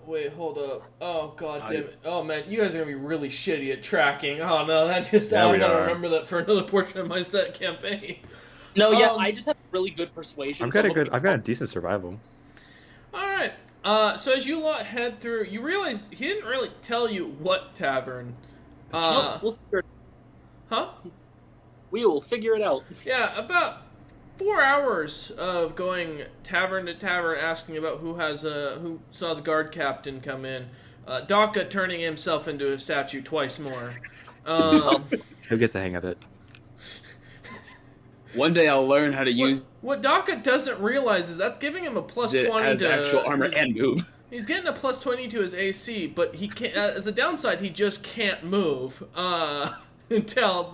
C: Wait, hold up. Oh god damn it. Oh man, you guys are gonna be really shitty at tracking. Oh no, that just
A: Yeah,
C: I
A: we
C: gotta
A: are.
C: remember that for another portion of my set campaign.
B: No. Yeah.
C: Um,
B: I just have really good persuasion.
A: I've
B: so
A: got a decent survival.
C: Alright. So as you lot head through, you realize he didn't really tell you what tavern.
B: We'll figure it.
C: Huh?
B: We will figure it out.
C: Yeah, about 4 hours of going tavern to tavern asking about who saw the guard captain come in. Daka turning himself into a statue twice more.
A: He'll get the hang of it.
D: One day I'll learn how to use
C: What Daka doesn't realize is that's giving him a plus
D: it
C: 20
D: as
C: to
D: actual armor
C: his-
D: and move.
C: He's getting a plus 20 to his AC, but he can't. As a downside, he just can't move until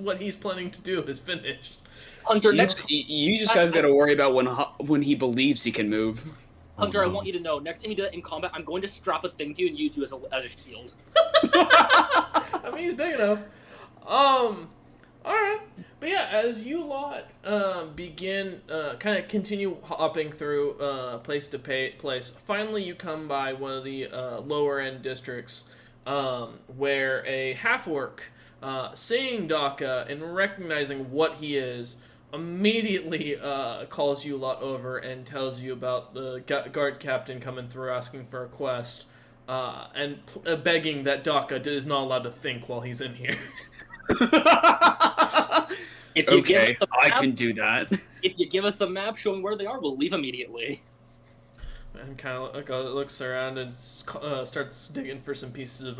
C: what he's planning to do is finished.
B: Hunter, next
D: You just guys got to worry about when he believes he can move.
B: Hunter, I want you to know, next time you do that in combat, I'm going to strap a thing to you and use you as a shield.
C: I mean, he's big enough. Alright. But yeah, as you lot begin, kind of continue hopping through place to place, finally you come by one of the lower end districts where a half-orc, seeing Daka and recognizing what he is, immediately calls you lot over and tells you about the guard captain coming through asking for a quest. And begging that Daka is not allowed to think while he's in here.
B: If you give
D: Okay,
B: us a
D: I
B: map,
D: can do that.
B: if you give us a map showing where they are, we'll leave immediately.
C: And kind of looks around and starts digging for some pieces of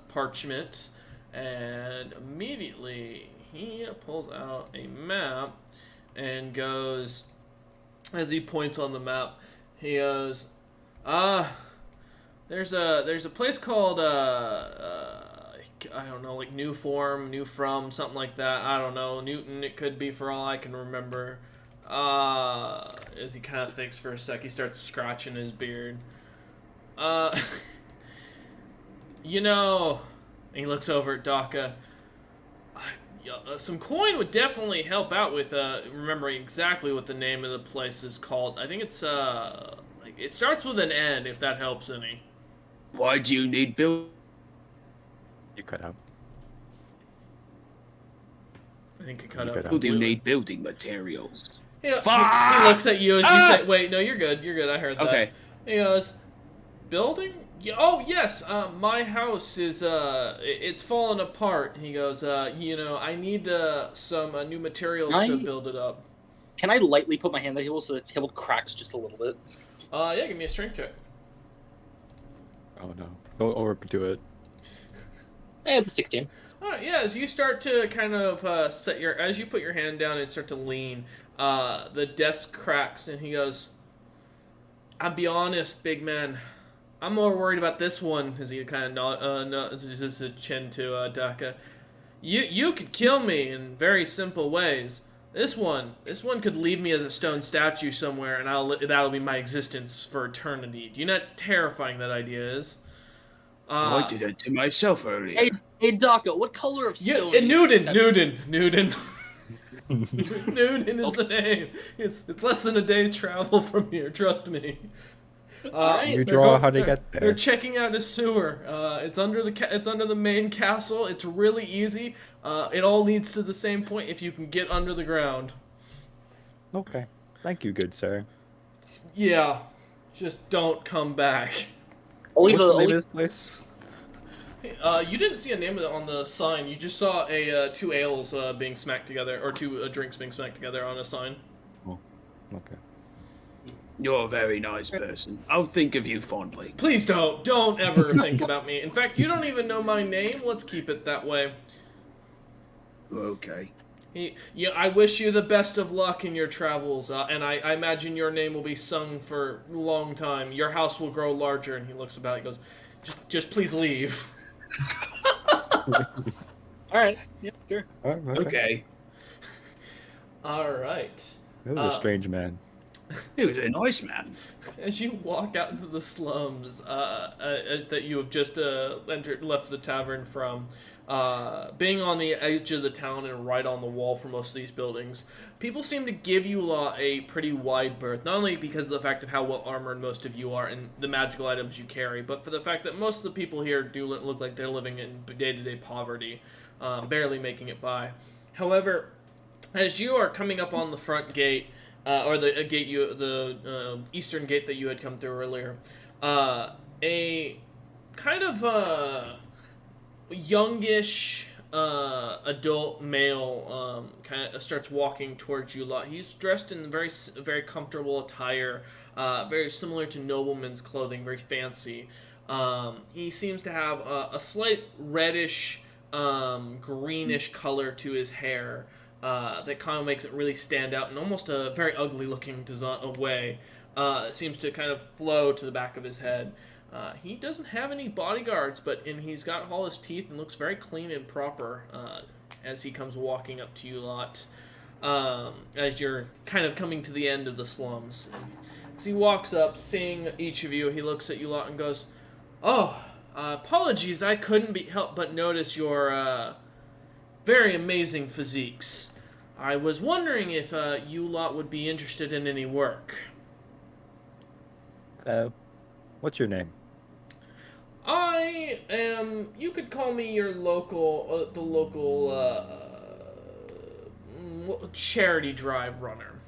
C: parchment. And immediately he pulls out a map and goes, as he points on the map, he goes, there's a place called I don't know, like New From, something like that. I don't know. Newton, it could be for all I can remember. As he kind of thinks for a sec, he starts scratching his beard. You know, and he looks over at Daka. Some coin would definitely help out with remembering exactly what the name of the place is called. I think it's like it starts with an N, if that helps any.
D: Why do you need build?
A: You cut out.
C: I think it cut out.
A: You cut out.
D: Who do you
C: completely.
D: need building materials?
C: Yeah,
D: Fuck!
C: he looks at you as you say, "Wait, no, you're good. You're good. I heard that."
D: Okay.
C: He goes, "Building? Oh yes. My house is it's falling apart." He goes, I need some new materials to build it up."
B: Can I lightly put my hand on the table so the table cracks just a little bit?
C: Yeah, give me a strength check.
A: Oh no. Go over to it.
B: It's a 16.
C: Alright, yeah, as you start to kind of as you put your hand down and start to lean, the desk cracks and he goes, "I'll be honest, big man, I'm more worried about this one, as he kind of nods a chin to Daka. You could kill me in very simple ways. This one could leave me as a stone statue somewhere, and that'll be my existence for eternity. Do you know how terrifying that idea is?
D: I did that to myself earlier.
B: Hey, Daka, what color of stone?
C: Newton. Newton is the name. It's less than a day's travel from here. Trust me.
A: You draw how to get there.
C: They're checking out a sewer. It's under the main castle. It's really easy. It all leads to the same point if you can get under the ground.
A: Okay. Thank you, good sir.
C: Yeah, just don't come back.
A: What's the name of this place?
C: You didn't see a name of it on the sign. You just saw two ales being smacked together, or two drinks being smacked together on a sign.
A: Oh, okay.
D: You're a very nice person. I'll think of you fondly.
C: Please don't ever think about me. In fact, you don't even know my name. Let's keep it that way.
D: Okay.
C: I wish you the best of luck in your travels, and I imagine your name will be sung for a long time. Your house will grow larger, and he looks about, he goes, just please leave.
B: Alright, yeah, sure.
D: Okay.
C: Alright.
A: It was a strange man.
D: He was a nice man.
C: As you walk out into the slums that you have just left the tavern from, being on the edge of the town and right on the wall for most of these buildings, people seem to give you a pretty wide berth, not only because of the fact of how well armored most of you are and the magical items you carry, but for the fact that most of the people here do look like they're living in day-to-day poverty, barely making it by. However, as you are coming up on the front gate, or the eastern gate that you had come through earlier, a kind of youngish adult male kind of starts walking towards you lot. He's dressed in very comfortable attire, very similar to nobleman's clothing, very fancy. He seems to have a slight reddish, greenish color to his hair. That kind of makes it really stand out in almost a very ugly looking way. It seems to kind of flow to the back of his head. He doesn't have any bodyguards, and he's got all his teeth and looks very clean and proper as he comes walking up to you lot as you're kind of coming to the end of the slums. As he walks up, seeing each of you, he looks at you lot and goes, "Oh, apologies, I couldn't help but notice your very amazing physiques. I was wondering if you lot would be interested in any work."
A: What's your name?
C: I am, you could call me your local, the local charity drive runner.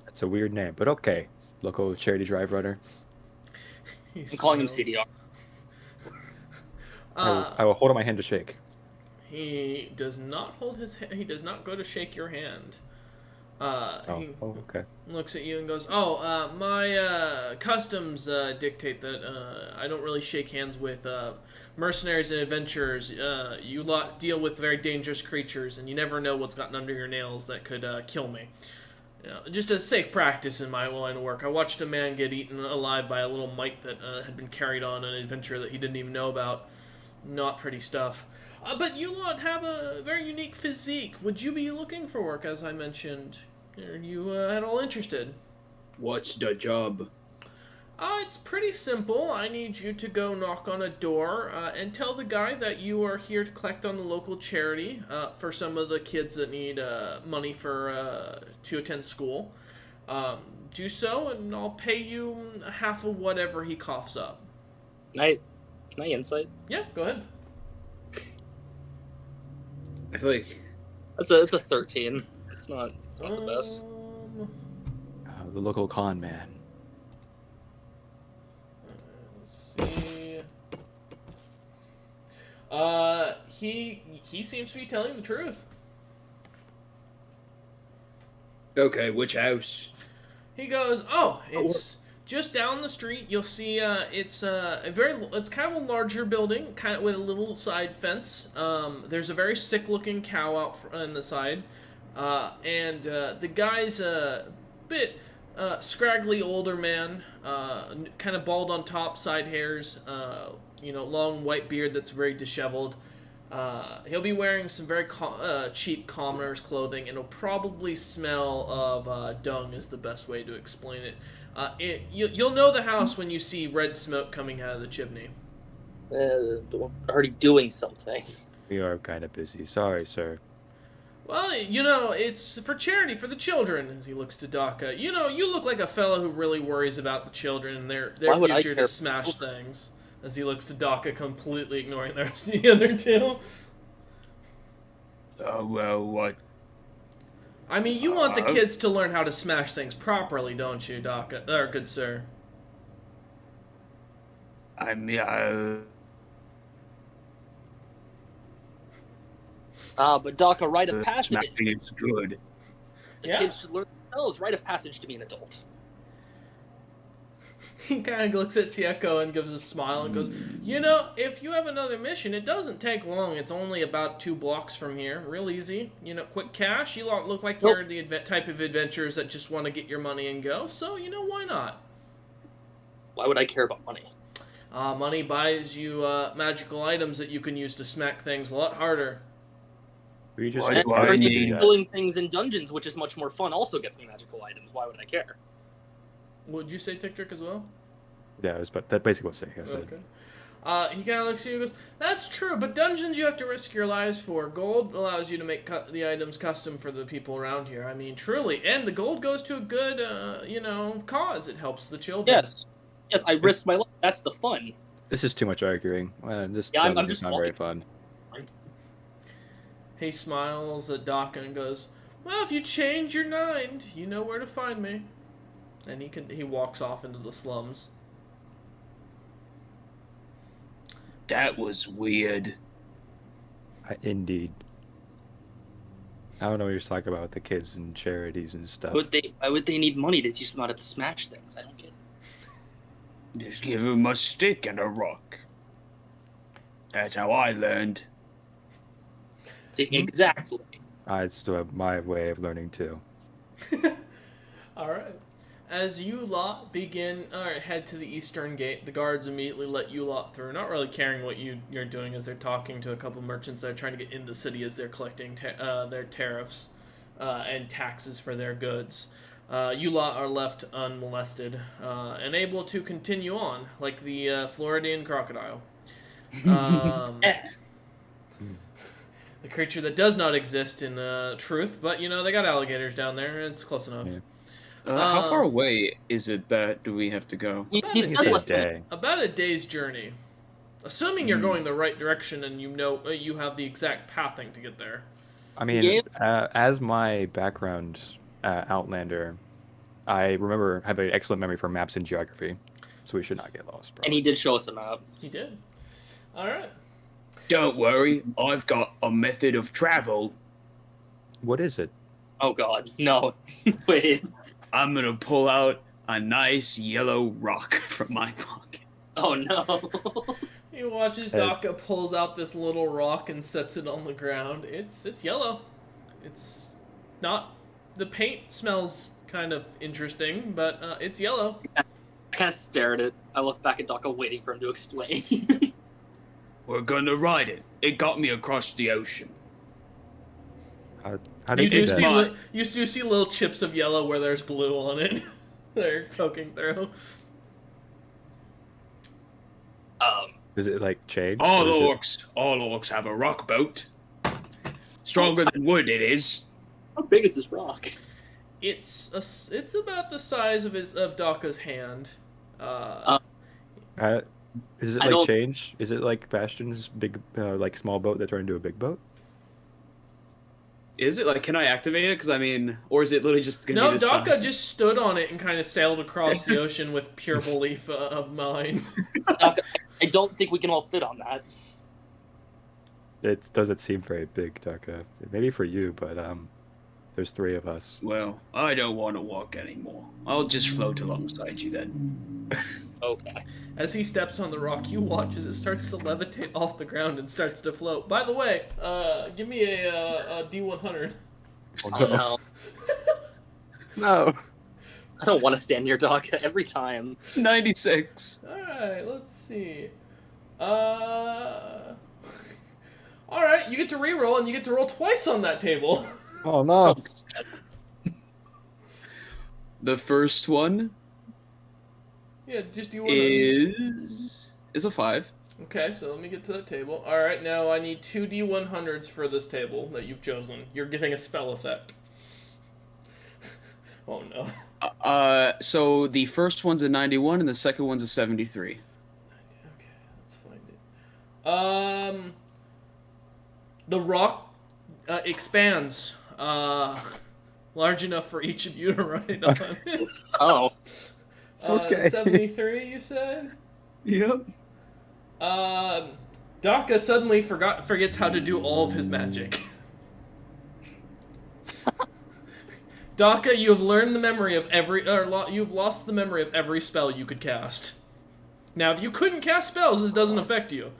A: That's a weird name, but okay. Local charity drive runner.
B: I'm calling him CDR.
A: I will hold out my hand to shake.
C: He does not hold his hand. He does not go to shake your hand. He
A: okay.
C: looks at you and goes, "Oh, my customs dictate that I don't really shake hands with mercenaries and adventurers. You lot deal with very dangerous creatures, and you never know what's gotten under your nails that could kill me. Just a safe practice in my line of work. I watched a man get eaten alive by a little mite that had been carried on an adventure that he didn't even know about. Not pretty stuff. But you lot have a very unique physique. Would you be looking for work, as I mentioned? Are you at all interested?"
D: What's the job?
C: It's pretty simple. I need you to go knock on a door and tell the guy that you are here to collect on the local charity for some of the kids that need money for to attend school. Do so, and I'll pay you half of whatever he coughs up.
B: Can I insight?
C: Yeah, go ahead.
D: I feel like
B: It's a 13. It's not the best.
A: The local con man.
C: Let's see. He seems to be telling the truth.
D: okay. Which house?
C: He goes, "Oh, it's just down the street. You'll see. It's it's kind of a larger building, kind of with a little side fence. There's a very sick-looking cow out on the side, and the guy's a bit scraggly older man, kind of bald on top, side hairs, long white beard that's very disheveled. He'll be wearing some very cheap commoner's clothing, and it'll probably smell of dung is the best way to explain it. You'll know the house when you see red smoke coming out of the chimney.
B: We're already doing something.
A: We are kind of busy. Sorry, sir.
C: Well, it's for charity for the children, as he looks to Daka. You look like a fellow who really worries about the children and their
B: Why would I
C: future
B: care?
C: to smash things. As he looks to Daka, completely ignoring the rest of the other two.
D: Well, what?
C: I mean, you want the kids to learn how to smash things properly, don't you, Daka? Or good sir.
D: I mean,
B: But Doc, a rite of passage.
D: smacking is good.
B: The
C: Yeah.
B: kids should learn themselves. Rite of passage to be an adult.
C: He kind of looks at Sieko and gives a smile and goes, if you have another mission, it doesn't take long. It's only about 2 blocks from here. Real easy. Quick cash. You look like you're the type of adventurers that just want to get your money and go. So, why not?
B: Why would I care about money?
C: Money buys you magical items that you can use to smack things a lot harder.
A: We just
B: And
D: why
B: first,
D: do you-
B: killing things in dungeons, which is much more fun, also gets me magical items. Why would I care?
C: Would you say Tick Trick as well?
A: Yeah, but that basically what I said.
C: Okay. He kind of looks at you and goes, that's true, but dungeons you have to risk your lives for. Gold allows you to make the items custom for the people around here. I mean, truly. And the gold goes to a good, cause. It helps the children.
B: Yes. Yes, I risked my life. That's the fun.
A: This is too much arguing. This
B: Yeah, I'm
A: dungeon is
B: just
A: not very
B: walking.
A: fun.
C: He smiles at Daka and goes, well, if you change your mind, you know where to find me. And he walks off into the slums.
D: That was weird.
A: Indeed. I don't know what you're talking about with the kids and charities and stuff.
B: Why would they need money to teach them how to smash things? I don't get it.
D: Just give him a stick and a rock. That's how I learned.
B: Exactly.
A: I still have my way of learning too.
C: All right. As you lot head to the eastern gate, the guards immediately let you lot through, not really caring what you're doing as they're talking to a couple merchants that are trying to get in the city as they're collecting their tariffs and taxes for their goods. You lot are left unmolested and able to continue on, like the Floridian crocodile. The creature that does not exist in truth, but they got alligators down there, and it's close enough.
A: Yeah.
D: How far away is it that do we have to go?
B: He
C: About
B: said
A: a
B: less than
A: day.
C: About a day's journey. Assuming you're going the right direction and you have the exact pathing to get there.
A: I mean, as my background Outlander, I remember having an excellent memory for maps and geography, so we should not get lost. Bro.
B: And he did show us a map.
C: He did. All right.
D: Don't worry, I've got a method of travel.
A: What is it?
B: Oh god, no. Wait.
D: I'm gonna pull out a nice yellow rock from my pocket.
B: Oh no.
C: He watches Daka pulls out this little rock and sets it on the ground. It's yellow. It's not. The paint smells kind of interesting, but it's yellow.
B: I kind of stare at it. I look back at Daka, waiting for him to explain.
D: We're gonna ride it. It got me across the ocean.
A: How do
C: You
A: you
C: do
A: do
C: see
A: that?
C: you do see little chips of yellow where there's blue on it. They're poking through.
A: Does it like change?
D: All
A: or is
D: orcs have a rock boat. Stronger than wood it is.
B: How big is this rock?
C: It's about the size of Daka's hand.
A: Is it
B: I
A: like
B: don't-
A: change? Is it like Bastion's big, like small boat that turned into a big boat?
D: Is it like, can I activate it? Because I mean, or is it literally just gonna
C: No,
D: be the
C: Daka
D: size?
C: just stood on it and kind of sailed across the ocean with pure belief of mind.
B: I don't think we can all fit on that.
A: It doesn't seem very big, Taka. Maybe for you, but there's 3 of us.
D: Well, I don't want to walk anymore. I'll just float alongside you then.
B: Okay.
C: As he steps on the rock, you watch as it starts to levitate off the ground and starts to float. By the way, give me a D100.
B: Oh no.
A: No.
B: I don't want to stand near Daka every time.
D: 96.
C: Alright, let's see. Alright, you get to reroll and you get to roll twice on that table.
A: Oh no.
D: The first one
C: Yeah, just do you want
D: is a 5.
C: Okay, so let me get to that table. Alright, now I need 2 D100s for this table that you've chosen. You're getting a spell effect. Oh no.
D: So the first one's a 91 and the second one's a 73.
C: Okay, let's find it. The rock expands large enough for each of you to ride on.
B: Oh.
A: Okay.
C: 73, you said?
D: Yep.
C: Daka suddenly forgets how to do all of his magic. Daka, you have learned the memory of you've lost the memory of every spell you could cast. Now, if you couldn't cast spells, this doesn't affect you.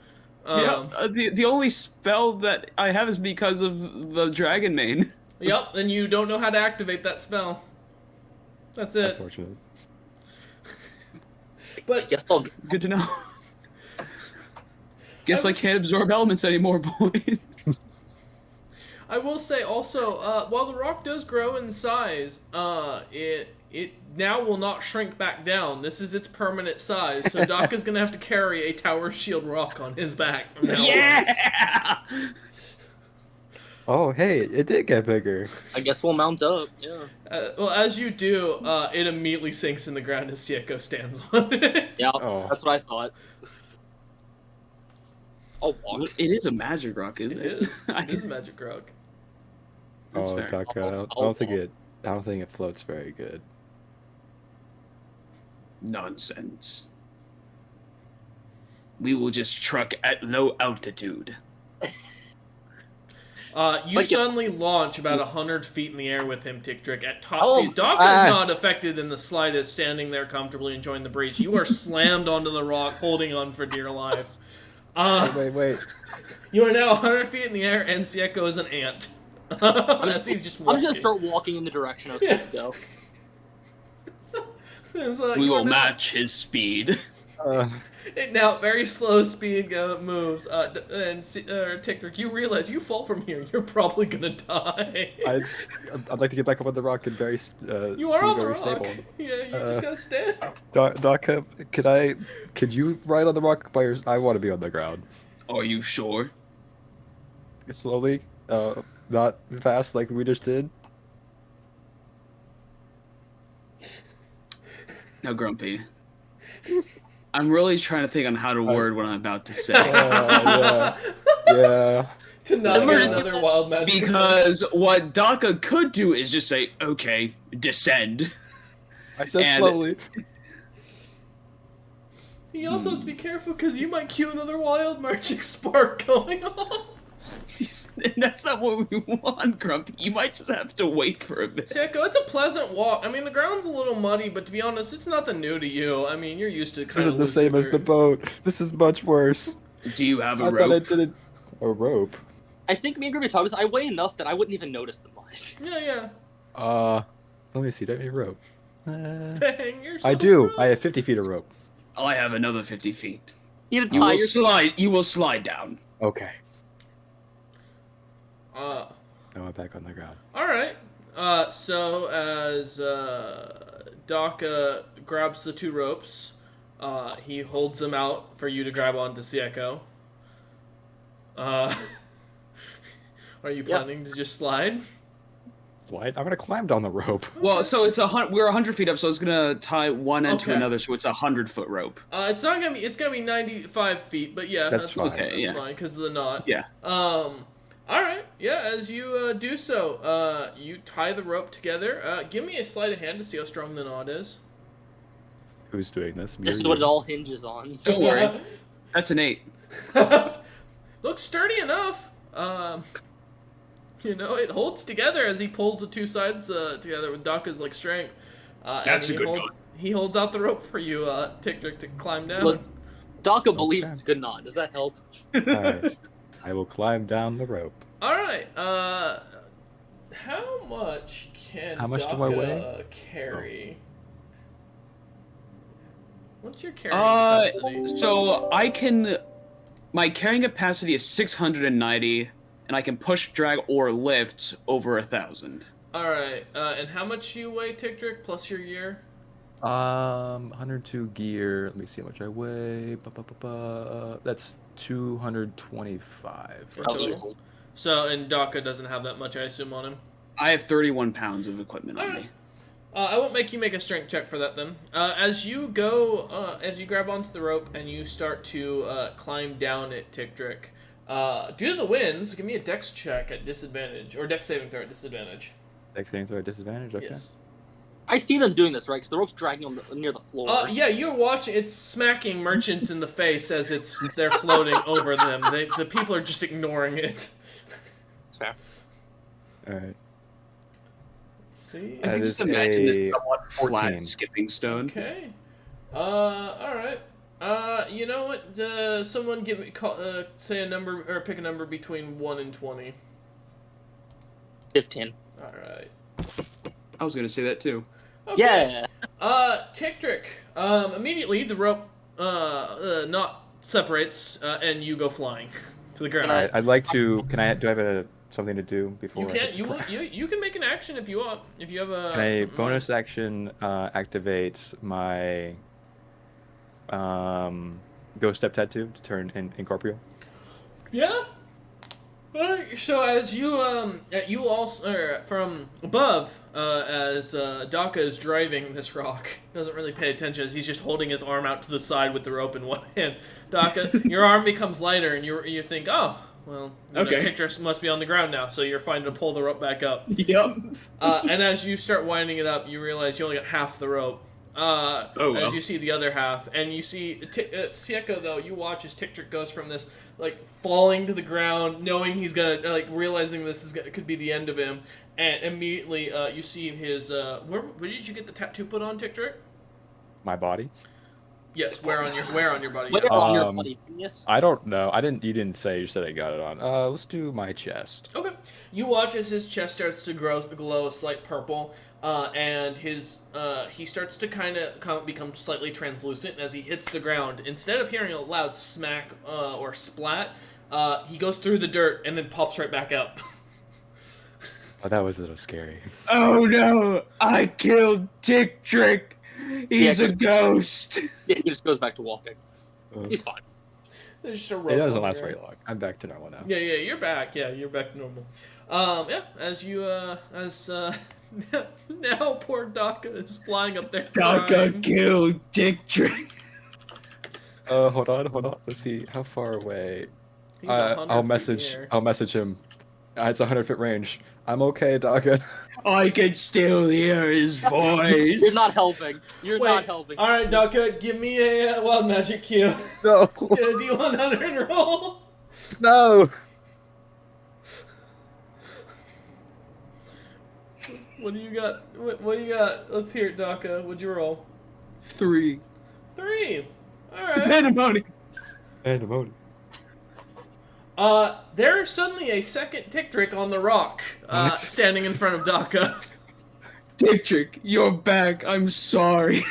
D: The only spell that I have is because of the Dragon Mane.
C: Yep, and you don't know how to activate that spell. That's it.
A: Unfortunate.
C: But
B: Guess I'll.
D: Good to know. Guess I can't absorb elements anymore, boys.
C: I will say also, while the rock does grow in size, it now will not shrink back down. This is its permanent size, so Doc is gonna have to carry a tower shield rock on his back from now on.
D: Yeah.
A: Oh, hey, it did get bigger.
B: I guess we'll mount up. Yeah.
C: Well, as you do, it immediately sinks in the ground as Sieko stands on it.
B: Yeah.
A: Oh.
B: That's what I thought. I'll walk.
D: It is a magic rock, isn't
C: It
D: it?
C: is. It is a magic rock.
D: That's
A: Oh,
D: fair.
A: Taka, I don't think it floats very good.
D: Nonsense. We will just truck at low altitude.
C: You
B: Like-
C: suddenly launch about 100 feet in the air with him, Tick-Trick, at top
B: Oh,
C: speed. Doc is not affected in the slightest, standing there comfortably enjoying the breeze. You are slammed onto the rock, holding on for dear life.
A: Wait.
C: You are now 100 feet in the air, and Sieko is an ant. As he's just
B: I'm
C: walking.
B: just gonna start walking in the direction I was told to go.
C: It's like,
D: We
C: you are
D: will
C: now-
D: match his speed.
C: It now very slow speed moves. And Tick-Trick, you realize you fall from here, you're probably gonna die.
A: I'd like to get back up on the rock and very
C: You are
A: be
C: on the
A: very
C: rock.
A: stable.
C: Yeah, you just gotta stand.
A: Daka, could you ride on the rock by I want to be on the ground.
D: Are you sure?
A: Slowly, not fast like we just did.
D: Now, Grumpy. I'm really trying to think on how to word what I'm about to say.
A: Yeah.
C: To not get
B: Emergency-
C: another wild magic.
D: Because what Daka could do is just say, okay, descend.
A: I said
D: And-
A: slowly.
C: He also has to be careful because you might cue another wild magic spark going on.
D: And that's not what we want, Grumpy. You might just have to wait for a bit.
C: Sieko, it's a pleasant walk. I mean, the ground's a little muddy, but to be honest, it's nothing new to you. I mean, you're used to
A: This
C: kind
A: isn't the same as the boat. This is much worse.
D: Do you have a
A: I thought I
D: rope?
A: didn't. A rope.
B: I think me and Grimmy talked about this. I weigh enough that I wouldn't even notice the much.
C: Yeah.
A: Let me see. Do I have any rope?
C: To hang yourself
A: I do.
C: up.
A: I have 50 feet of rope.
D: I have another 50 feet.
B: You need to
D: You
B: tie
D: will
B: your
D: slide. You will slide down.
A: Okay.
C: Uh,
A: Now I'm back on the ground.
C: Alright. So as Daka grabs the 2 ropes, he holds them out for you to grab onto Sieko. Are you planning to just slide?
A: Slide. I'm gonna climb down the rope.
D: Well, so it's we're 100 feet up, so it's gonna tie one end to
C: Okay.
D: another, so it's a 100-foot rope.
C: It's not gonna be. It's gonna be 95 feet, but yeah,
A: That's fine.
D: Okay,
C: That's
D: yeah.
C: fine because of the knot.
D: Yeah.
C: All right. Yeah. As you do so, you tie the rope together. Give me a sleight of hand to see how strong the knot is.
A: Who's doing this? Me
B: This
A: or
B: is what
A: you?
B: it all hinges on.
D: Don't worry. That's an 8.
C: Looks sturdy enough. It holds together as he pulls the 2 sides together with Daka's like strength.
D: That's
C: and
D: a good knot.
C: He holds out the rope for you, Tick-Trick, to climb down.
B: Look, Daka believes it's a good knot. Does that help?
A: Alright. I will climb down the rope.
C: All right. How much can
A: How much do
C: Daka
A: I weigh?
C: carry? What's your carrying capacity?
D: So my carrying capacity is 690, and I can push, drag, or lift over 1,000.
C: Alright, and how much you weigh, Tigdrick, plus your gear?
A: 102 gear. Let me see how much I weigh. That's 225.
C: In
B: Oh,
C: total?
B: easy.
C: So, and Daka doesn't have that much, I assume, on him?
D: I have 31 pounds of equipment on
C: Alright.
D: me.
C: I won't make you make a strength check for that then. As you grab onto the rope and you start to climb down it, Tigdrick, due to the winds, give me a dex check at disadvantage, or dex saving throw at disadvantage.
A: Dex savings are at disadvantage. Okay.
C: Yes.
B: I see them doing this, right? Because the rope's dragging them near the floor.
C: Yeah, you're watching. It's smacking merchants in the face as they're floating over them. The people are just ignoring it.
B: It's fair.
A: All right.
C: Let's see.
D: I can
A: That
D: just
A: is
D: imagine
A: a
D: this somewhat
A: 14.
D: flat skipping stone.
C: Okay. All right. You know what? Someone give me say a number or pick a number between 1 and 20.
B: 15.
C: All right.
D: I was gonna say that too.
C: Okay.
B: Yeah.
C: Tigdrick. Immediately the rope knot separates and you go flying to the ground.
A: All right. I'd like to. Do I have something to do before?
C: You can you can make an action if you want. If you have a
A: Can a bonus action activate my ghost step tattoo to turn incorporeal?
C: Yeah. Alright, so as you also from above, as Daka is driving this rock, doesn't really pay attention as he's just holding his arm out to the side with the rope in one hand. Daka, your arm becomes lighter, and you think, oh, well,
D: Okay.
C: Tigdrick must be on the ground now, so you're fine to pull the rope back up.
D: Yep.
C: And as you start winding it up, you realize you only got half the rope.
D: Oh, well.
C: As you see the other half, and you see Sieko, though, you watch as Tigdrick goes from this, like, falling to the ground, knowing he's gonna, like, realizing could be the end of him, and immediately you see his, where did you get the tattoo put on, Tigdrick?
A: My body?
C: Yes, where on your body?
B: Where
C: Yeah.
B: on your body, genius?
A: I don't know. You didn't say. You said I got it on. Let's do my chest.
C: Okay. You watch as his chest starts to glow a slight purple, and he starts to kind of become slightly translucent. And as he hits the ground, instead of hearing a loud smack or splat, he goes through the dirt and then pops right back out.
A: Oh, that was a little scary.
D: Oh no! I killed Tigdrick. He's
B: Yeah,
D: a ghost.
B: Yeah, he just goes back to walking.
A: Uh,
B: He's fine.
C: There's just a rope
A: It doesn't
C: on
A: last
C: there.
A: very long. I'm back to normal now.
C: Yeah, you're back. Yeah, you're back to normal. Yeah, as you, now poor Daka is flying up there.
D: Daka
C: crying.
D: killed Tigdrick.
A: Hold on. Let's see how far away.
C: He's 100 feet in
A: I'll
C: the
A: message.
C: air.
A: I'll message him. It's 100-foot range. I'm okay, Daka.
D: I can still hear his voice.
B: You're not helping. You're
C: Wait,
B: not helping.
C: Alright, Daka, give me a wild magic cue.
A: No.
C: Get a D100 roll.
A: No.
C: What do you got? What do you got? Let's hear it, Daka. What'd you roll?
D: 3.
C: 3.
D: The
C: Alright.
D: pandemonium.
A: Pandemonium.
C: There's suddenly a second Tigdrick on the rock,
A: What?
C: standing in front of Daka.
D: Tigdrick, you're back. I'm sorry.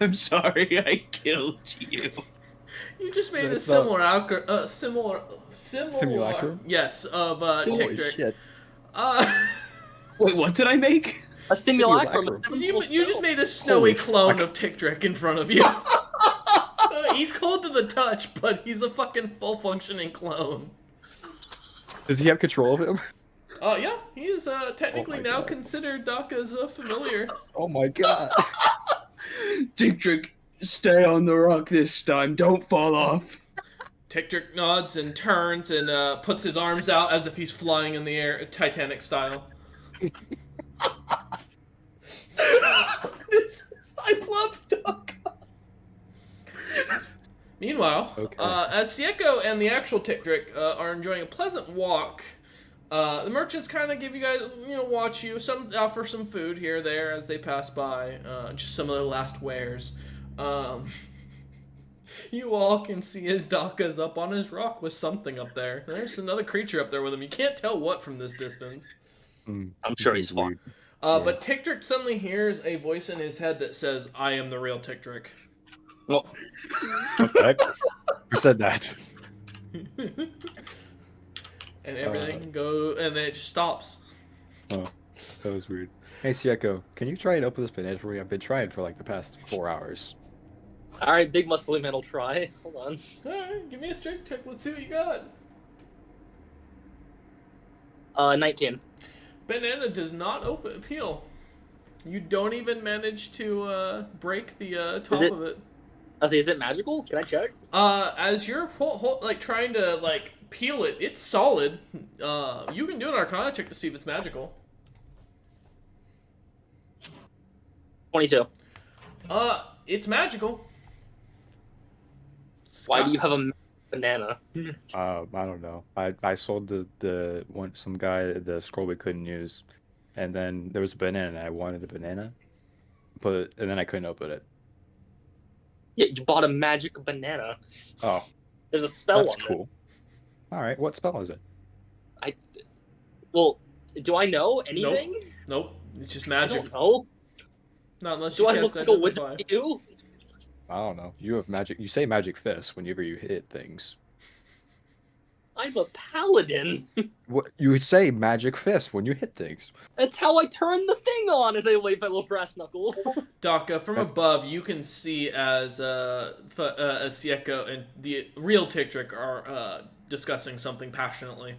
D: I'm sorry I killed you.
C: You just made
A: That's
C: a similar
A: Simulacrum?
C: yes, of
A: Holy
C: Tigdrick.
A: shit.
D: Wait, what did I make?
B: A simulacrum.
A: Simulacrum.
C: You just made a snowy
A: Holy
C: clone
A: fuck.
C: of Tigdrick in front of you. He's cold to the touch, but he's a fucking full functioning clone.
A: Does he have control of him?
C: Yeah, he is technically
A: my
C: now
A: God.
C: considered Daka's familiar.
A: Oh my god.
D: Tigdrick, stay on the rock this time. Don't fall off.
C: Tigdrick nods and turns and puts his arms out as if he's flying in the air, Titanic style.
D: I love Daka.
C: Meanwhile,
A: Okay.
C: as Sieko and the actual Tigdrick are enjoying a pleasant walk, the merchants kind of give you guys, watch you, offer some food here or there as they pass by, just some of their last wares. You all can see his Daka's up on his rock with something up there. There's another creature up there with him. You can't tell what from this distance.
B: I'm sure he's fine.
C: But Tigdrick suddenly hears a voice in his head that says, "I am the real Tigdrick."
B: Well,
A: What the heck? Who said that?
C: And everything and then it just stops.
A: Oh, that was weird. Hey, Sieko, can you try and open this banana for me? I've been trying for like the past 4 hours.
B: all right, big muscly man will try. Hold on.
C: Alright, give me a strength check. Let's see what you got.
B: 19.
C: Banana does not peel. You don't even manage to break the top of it.
B: I say, is it magical? Can I check?
C: As you're like trying to like peel it, it's solid. You can do an Arcana check to see if it's magical.
B: 22.
C: It's magical.
B: Why do you have a banana?
A: I don't know. I sold some guy the scroll we couldn't use, and then there was a banana and I wanted a banana, and then I couldn't open it.
B: Yeah, you bought a magic banana.
A: Oh,
B: There's a spell
A: that's
B: on
A: cool. All right, what spell is it?
B: it. Well, do I know anything?
C: Nope. It's just
B: I
C: magic.
B: don't know.
C: Not unless
B: Do
C: you
B: I
C: cast
B: look like a wizard
C: Identify.
B: to you?
A: I don't know. You have magic. You say magic fist whenever you hit things.
B: I'm a paladin.
A: What you say magic fist when you hit things.
B: That's how I turn the thing on as I wave my little brass knuckle.
C: Daka, from above, you can see as Sieko and the real Tictric are discussing something passionately.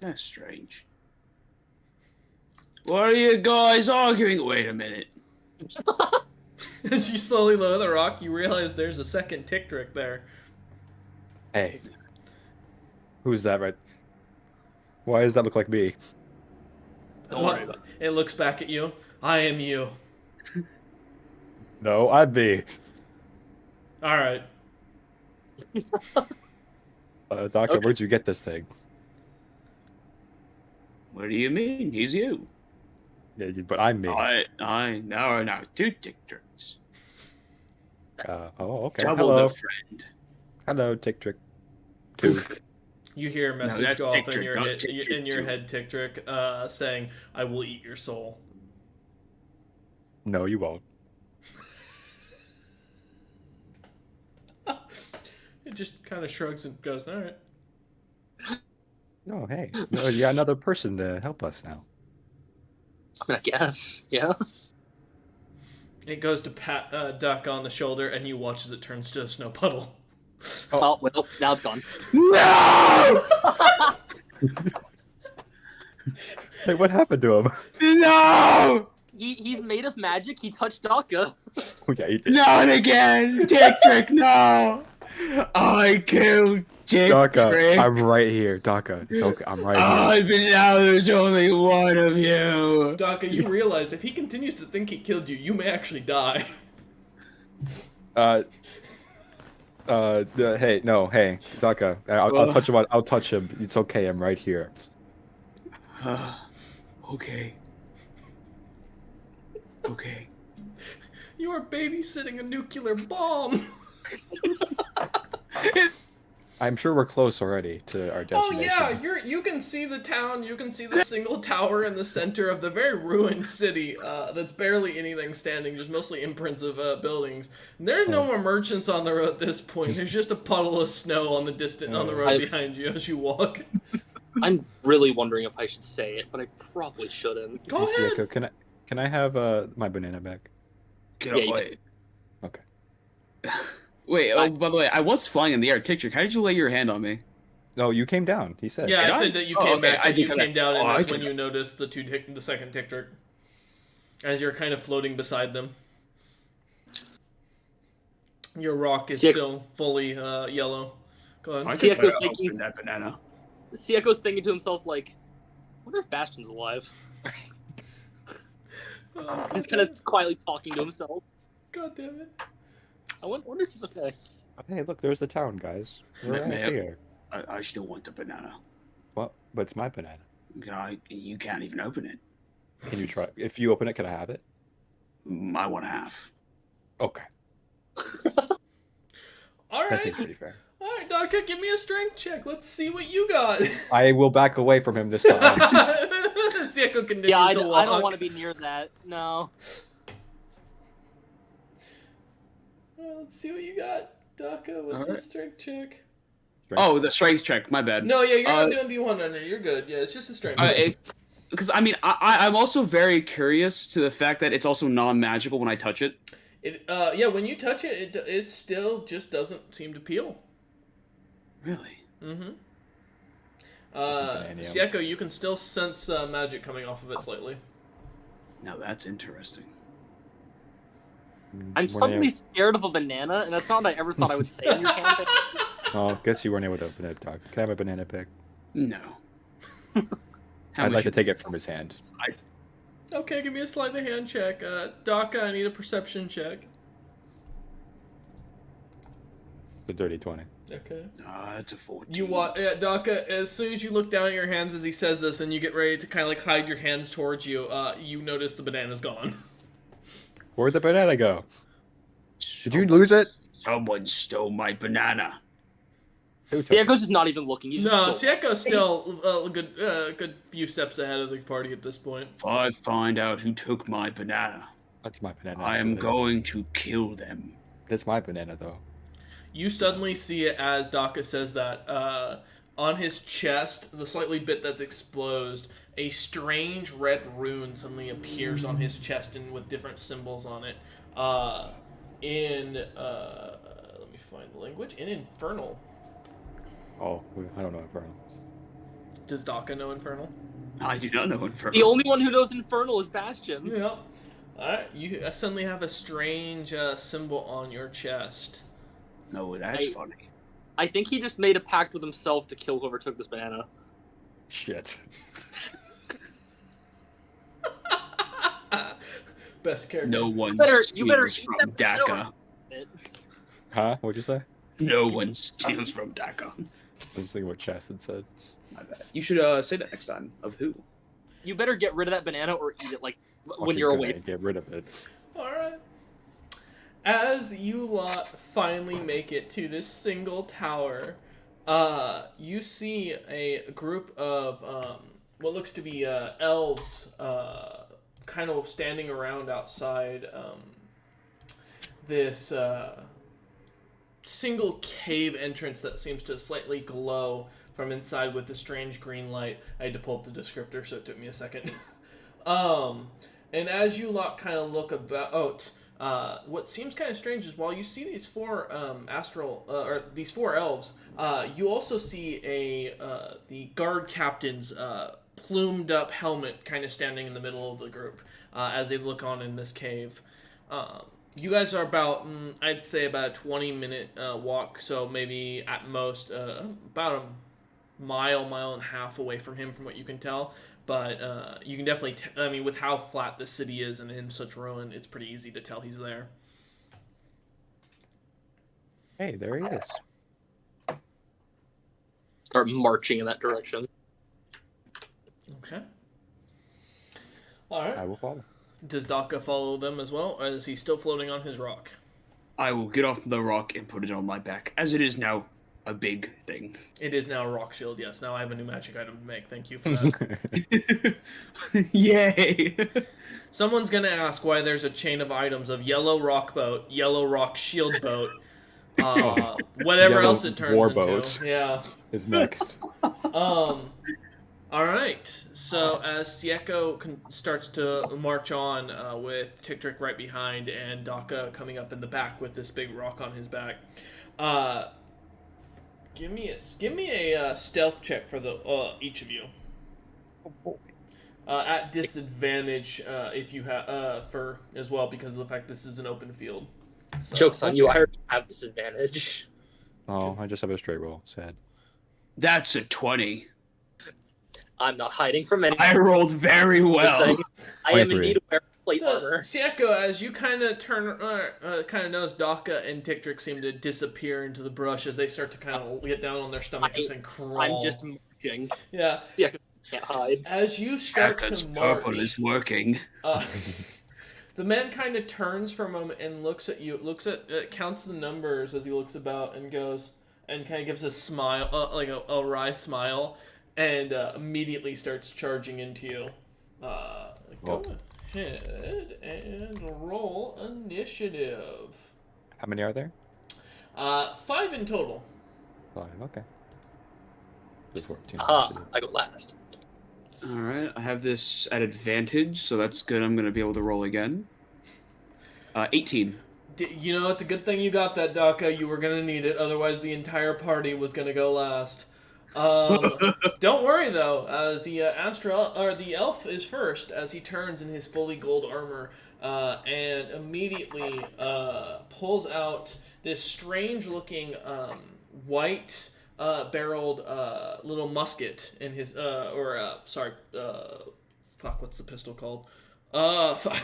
D: That's strange. What are you guys arguing? Wait a minute.
C: As you slowly lower the rock, you realize there's a second Tictric there.
A: Hey, who's that? Right? Why does that look like me?
B: Don't worry about it.
C: It looks back at you. I am you.
A: No, I'd be.
C: All right.
A: Doctor,
B: Okay.
A: where'd you get this thing?
D: What do you mean? He's you.
A: Yeah, but I'm me.
D: No, two Tictrics.
A: Oh, okay.
D: Double
A: Hello,
D: the friend.
A: hello, Tick Trick. Two.
C: You hear a message
D: that's
C: go off in
D: Tictric,
C: your
D: not
C: head,
D: Tictric
C: in your
D: too.
C: head, Tictric, saying, "I will eat your soul."
A: No, you won't.
C: It just kind of shrugs and goes, "All right."
A: Oh, hey, no, you got another person to help us now.
B: I mean, I guess. Yeah.
C: It goes to pat Duck on the shoulder, and you watch as it turns to a snow puddle.
B: Oh, well, now it's gone.
D: No!
A: Hey, what happened to him?
D: No!
B: He's made of magic. He touched Daka.
A: Oh, yeah, he did.
D: Not again! Tictric, no! I killed
A: Daka,
D: Tictric.
A: I'm right here. Daka, it's okay. I'm right here.
D: But now there's only one of you.
C: Daka, you realize if he continues to think he killed you, you may actually die.
A: Hey, no, hey, Daka, I'll touch him. I'll touch him. It's okay. I'm right here.
D: Okay. Okay.
C: You are babysitting a nuclear bomb.
A: I'm sure we're close already to our
C: Oh
A: destination.
C: yeah, you can see the town. You can see the single tower in the center of the very ruined city. That's barely anything standing, just mostly imprints of buildings. There's no more merchants on the road at this point. There's just a puddle of snow on the road behind you as you walk.
B: I'm really wondering if I should say it, but I probably shouldn't.
C: Go ahead.
A: Sieko, can I have my banana back?
D: Get
B: Yeah, you
D: away.
A: Okay.
D: Wait, by the way, I was flying in the air. Tictric, how did you lay your hand on me?
A: No, you came down. He said.
C: Yeah,
D: Did
C: I
D: I?
C: said that you
D: Oh,
C: came
D: okay,
C: back.
D: I
C: And
D: did
C: you
D: come
C: came
D: back.
C: down, and
D: Oh,
C: that's
D: I
C: when
D: can-
C: you noticed the second Tictric. As you're kind of floating beside them. Your rock is
B: Siek-
C: still fully yellow. Go ahead.
D: I
B: See,
D: could
B: I was
D: try to
B: thinking-
D: open that banana.
B: Sieko's thinking to himself, like, I wonder if Bastion's alive. He's kind of quietly talking to himself.
C: God damn it.
B: I wonder if he's okay.
A: Hey, look, there's the town, guys. We're all
D: Man.
A: here.
D: I still want the banana.
A: Well, but it's my banana.
D: You can't even open it.
A: Can you try? If you open it, can I have it?
D: I want half.
A: Okay,
C: All
A: that
C: right.
A: seems pretty fair.
C: All right, Daka, give me a strength check. Let's see what you got.
A: I will back away from him this time.
C: Sieko continues
B: Yeah, I
C: to
B: don't
C: walk.
B: want to be near that. No.
C: Let's see what you got, Daka. What's the
D: Alright.
C: strength check?
D: Oh, the strength check. My bad.
C: No, yeah, you're not doing D1 under. You're good. Yeah, it's just a strength check.
D: Because I mean, I'm also very curious to the fact that it's also non-magical when I touch it.
C: Yeah, when you touch it, it still just doesn't seem to peel.
D: Really?
C: Mm-hmm. Sieko, you can still sense magic coming off of it slightly.
D: Now that's interesting.
B: I'm suddenly scared of a banana, and that's not what I ever thought I would say in your campaign.
A: Oh, guess you weren't able to open it, Doc. Can I have a banana pick?
D: No.
A: I'd like to take it from his hand.
C: Okay, give me a sleight of hand check. Daka, I need a perception check.
A: It's a dirty 20.
C: Okay.
D: It's a 14.
C: Yeah, Daka, as soon as you look down at your hands as he says this and you get ready to kind of like hide your hands towards you, you notice the banana's gone.
A: Where'd the banana go? Did you lose it?
D: Someone stole my banana.
B: Sieko's just not even looking. He's
C: No,
B: just
C: Sieko's still a good few steps ahead of the party at this point.
D: If I find out who took my banana,
A: That's my banana.
D: I am
A: actually.
D: going to kill them.
A: That's my banana, though.
C: You suddenly see it as Daka says that. On his chest, the slightly bit that's exposed, a strange red rune suddenly appears on his chest and with different symbols on it. Let me find the language. In Infernal.
A: Oh, I don't know Infernal.
C: Does Daka know Infernal?
D: I do not know Infernal.
B: the only one who knows Infernal is Bastion.
C: Yeah. Alright, you suddenly have a strange symbol on your chest.
D: No, that's funny.
B: I think he just made a pact with himself to kill whoever took this banana.
A: Shit.
C: Best character.
D: No one
B: You better
D: steals
B: eat
D: from
B: that
D: Daka.
A: Huh? What'd you say?
D: No one steals from Daka.
A: I was thinking what Chaston said.
D: My bad. You should say that next time. Of who?
B: You better get rid of that banana or eat it like when
A: Okay,
B: you're
A: good,
B: awake.
A: Get rid of it.
C: Alright. As you lot finally make it to this single tower, you see a group of what looks to be elves kind of standing around outside this single cave entrance that seems to slightly glow from inside with a strange green light. I had to pull up the descriptor, so it took me a second. And as you lot kind of look about, what seems kind of strange is while you see these four or these four elves, you also see the guard captain's plumed up helmet kind of standing in the middle of the group as they look on in this cave. You guys are about, I'd say about a 20-minute walk, so maybe at most about a mile and a half away from him from what you can tell. But you can definitely, with how flat this city is and in such ruin, it's pretty easy to tell he's there.
A: Hey, there he is.
B: Start marching in that direction.
C: Okay. Alright.
A: I will follow.
C: Does Daka follow them as well, or is he still floating on his rock?
D: I will get off the rock and put it on my back, as it is now a big thing.
C: It is now a rock shield, yes. Now I have a new magic item to make. Thank you for that.
D: Yay!
C: Someone's gonna ask why there's a chain of items of yellow rock boat, yellow rock shield boat, whatever
A: Yellow
C: else it turns
A: war
C: into.
A: boat.
C: Yeah.
A: Is next.
C: Alright, so as Sieko starts to march on with Tick-Trick right behind and Daka coming up in the back with this big rock on his back, give me a stealth check for the each of you.
A: Oh, boy.
C: At disadvantage if you have for as well because of the fact this is an open field. So,
B: Joke's on you. I already have disadvantage.
A: Oh, I just have a straight roll. Sad.
D: That's a 20.
B: I'm not hiding from anything.
D: I rolled very well.
B: I am
A: 23.
B: indeed wearing plate
C: So,
B: armor.
C: Sieko, as you kind of kind of notice, Daka and Tick-Trick seem to disappear into the brush as they start to kind of get down on their stomachs and crawl.
B: I'm just marching.
C: Yeah.
B: Yeah, can't hide.
C: As you start
D: Daka's
C: to march,
D: purple is working.
C: the man kind of turns for a moment and looks at you, counts the numbers as he looks about and goes, and kind of gives a smile, like a wry smile, and immediately starts charging into you. Go ahead and roll initiative.
A: How many are there?
C: 5 in total.
A: 5. Okay. The 14.
B: I go last.
D: All right, I have this at advantage, so that's good. I'm gonna be able to roll again. 18.
C: You know, it's a good thing you got that, Daka. You were gonna need it, otherwise the entire party was gonna go last. Don't worry though, as the the elf is first, as he turns in his fully gold armor, and immediately pulls out this strange-looking white barreled little musket in his fuck, what's the pistol called? Fuck.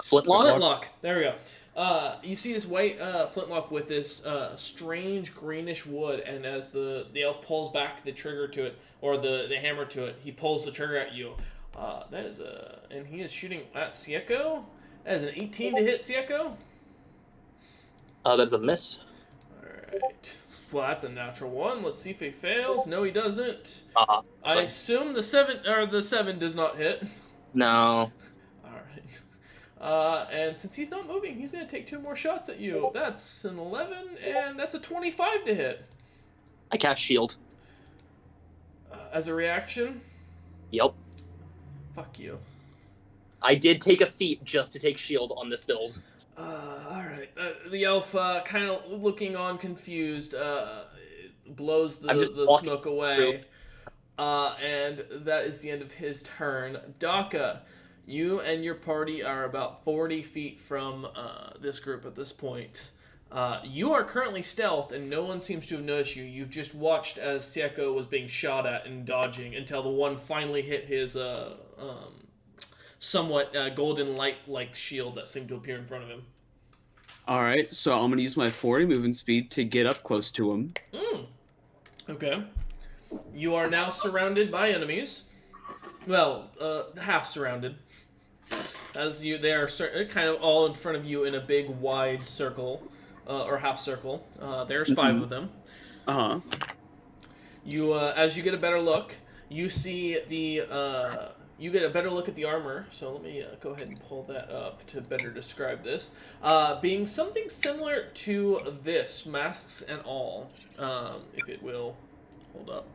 B: Flintlock?
C: Flintlock. There we go. You see this white flintlock with this strange greenish wood, and as the elf pulls back the trigger to it, or the hammer to it, he pulls the trigger at you. That is and he is shooting at Sieko. That is an 18 to hit Sieko.
B: That's a miss.
C: Alright. Well, that's a natural one. Let's see if he fails. No, he doesn't.
B: I
C: assume the 7 does not hit.
B: No.
C: And since he's not moving, he's going to take 2 more shots at you. That's an 11, and that's a 25 to hit.
B: I cast shield.
C: As a reaction?
B: Yep.
C: Fuck you.
B: I did take a feat just to take shield on this build.
C: Alright. The elf, kind of looking on confused, blows the smoke away. And that is the end of his turn. Daka, you and your party are about 40 feet from this group at this point. You are currently stealthed, and no one seems to have noticed you. You've just watched as Sieko was being shot at and dodging until the one finally hit his somewhat golden light-like shield that seemed to appear in front of him.
D: All right, so I'm gonna use my 40 movement speed to get up close to him.
C: Okay. You are now surrounded by enemies. Well, half surrounded. They are kind of all in front of you in a big wide circle, or half circle. There's 5 of them. You, as you get a better look, you see you get a better look at the armor. So let me go ahead and pull that up to better describe this. Being something similar to this, masks and all. If it will, hold up.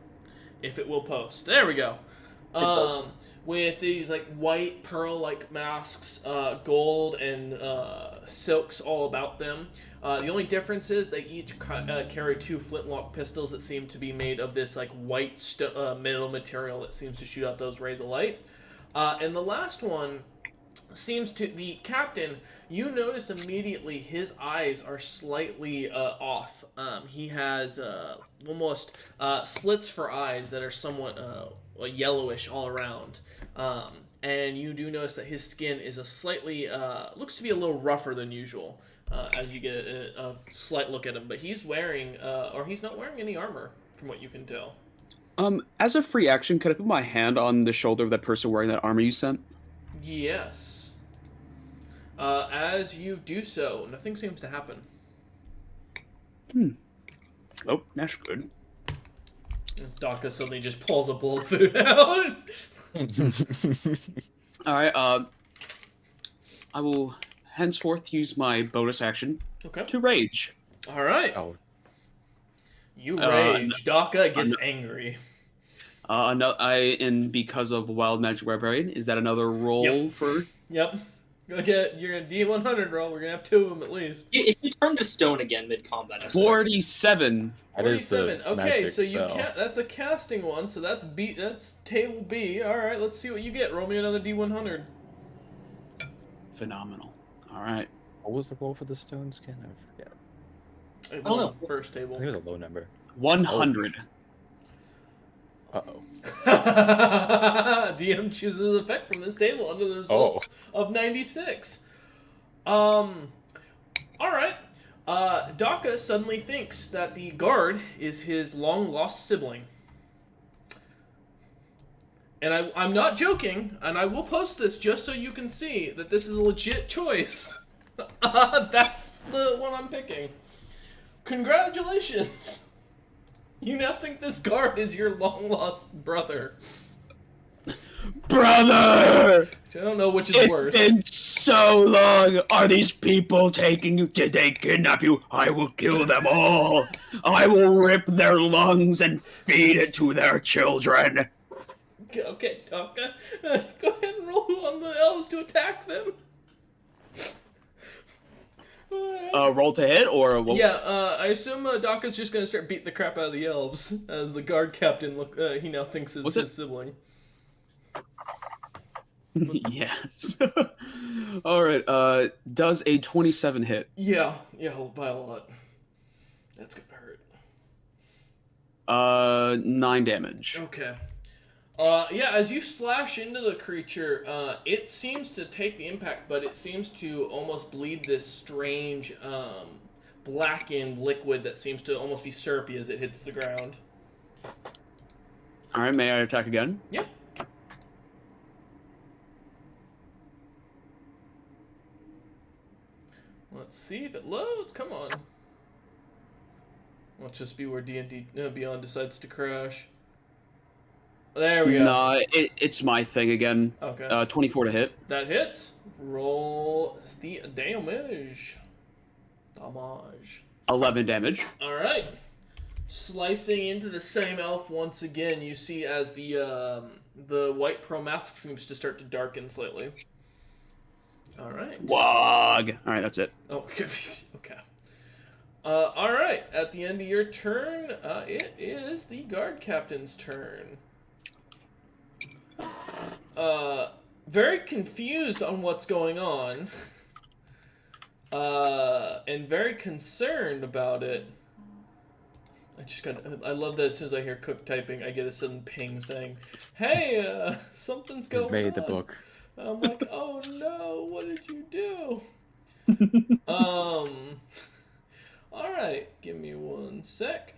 C: If it will post. There we go. With these like white pearl-like masks, gold and silks all about them. The only difference is they each carry 2 flintlock pistols that seem to be made of this like white metal material that seems to shoot out those rays of light. And the last one seems to the captain. You notice immediately his eyes are slightly off. He has almost slits for eyes that are somewhat yellowish all around. And you do notice that his skin is a slightly looks to be a little rougher than usual as you get a slight look at him. But he's wearing or he's not wearing any armor from what you can tell.
D: As a free action, could I put my hand on the shoulder of that person wearing that armor you sent?
C: Yes. As you do so, nothing seems to happen.
D: Oh, that's good.
C: As Daka suddenly just pulls a bowl of food out.
D: Alright, I will henceforth use my bonus action to rage.
C: Alright.
A: Oh.
C: You rage. Daka gets angry.
D: And because of Wild Magic Barbarian, is that another roll for...
C: Yep. Go get your D100 roll. We're gonna have 2 of them at least.
B: If you turn to stone again mid-combat...
D: 47.
C: 47. Okay, so you
A: spell.
C: that's a casting one, so that's table B. Alright, let's see what you get. Roll me another D100.
D: Phenomenal. Alright.
A: What was the roll for the stone skin? I forget.
C: I don't know. First table.
A: I think it was a low number.
D: 100.
A: Uh-oh.
C: DM chooses effect from this table under the results of 96. Alright. Daka suddenly thinks that the guard is his long-lost sibling. And I'm not joking, and I will post this just so you can see that this is a legit choice. That's the one I'm picking. Congratulations! You now think this guard is your long-lost brother.
D: Brother!
C: I don't know which is worse.
D: It's been so long. Are these people taking you? Did they kidnap you? I will kill them all. I will rip their lungs and feed it to their children.
C: Okay, Taka. Go ahead and roll on the elves to attack them.
D: Roll to hit or
C: Yeah, I assume Daka's just gonna start beating the crap out of the elves as the guard captain he now thinks is his sibling.
D: Yes. All right. Does a 27 hit?
C: Yeah, by a lot. That's gonna hurt.
D: 9 damage.
C: Okay. Yeah, as you slash into the creature, it seems to take the impact, but it seems to almost bleed this strange, blackened liquid that seems to almost be syrupy as it hits the ground.
D: All right. May I attack again?
C: Yeah. Let's see if it loads. Come on. Let's just be where D&D Beyond decides to crash. There we go.
D: No, it's my thing again.
C: Okay.
D: 24 to hit.
C: That hits. Roll the damage.
D: 11 damage.
C: All right. Slicing into the same elf once again, you see as the white pearl mask seems to start to darken slightly. All right.
D: Wog. All right, that's it.
C: Oh, okay. All right. At the end of your turn, it is the guard captain's turn. Very confused on what's going on, and very concerned about it. I love that as soon as I hear Cook typing, I get a sudden ping saying, "Hey, something's going on."
A: He's made the book.
C: I'm like, oh no, what did you do? Alright, give me one sec.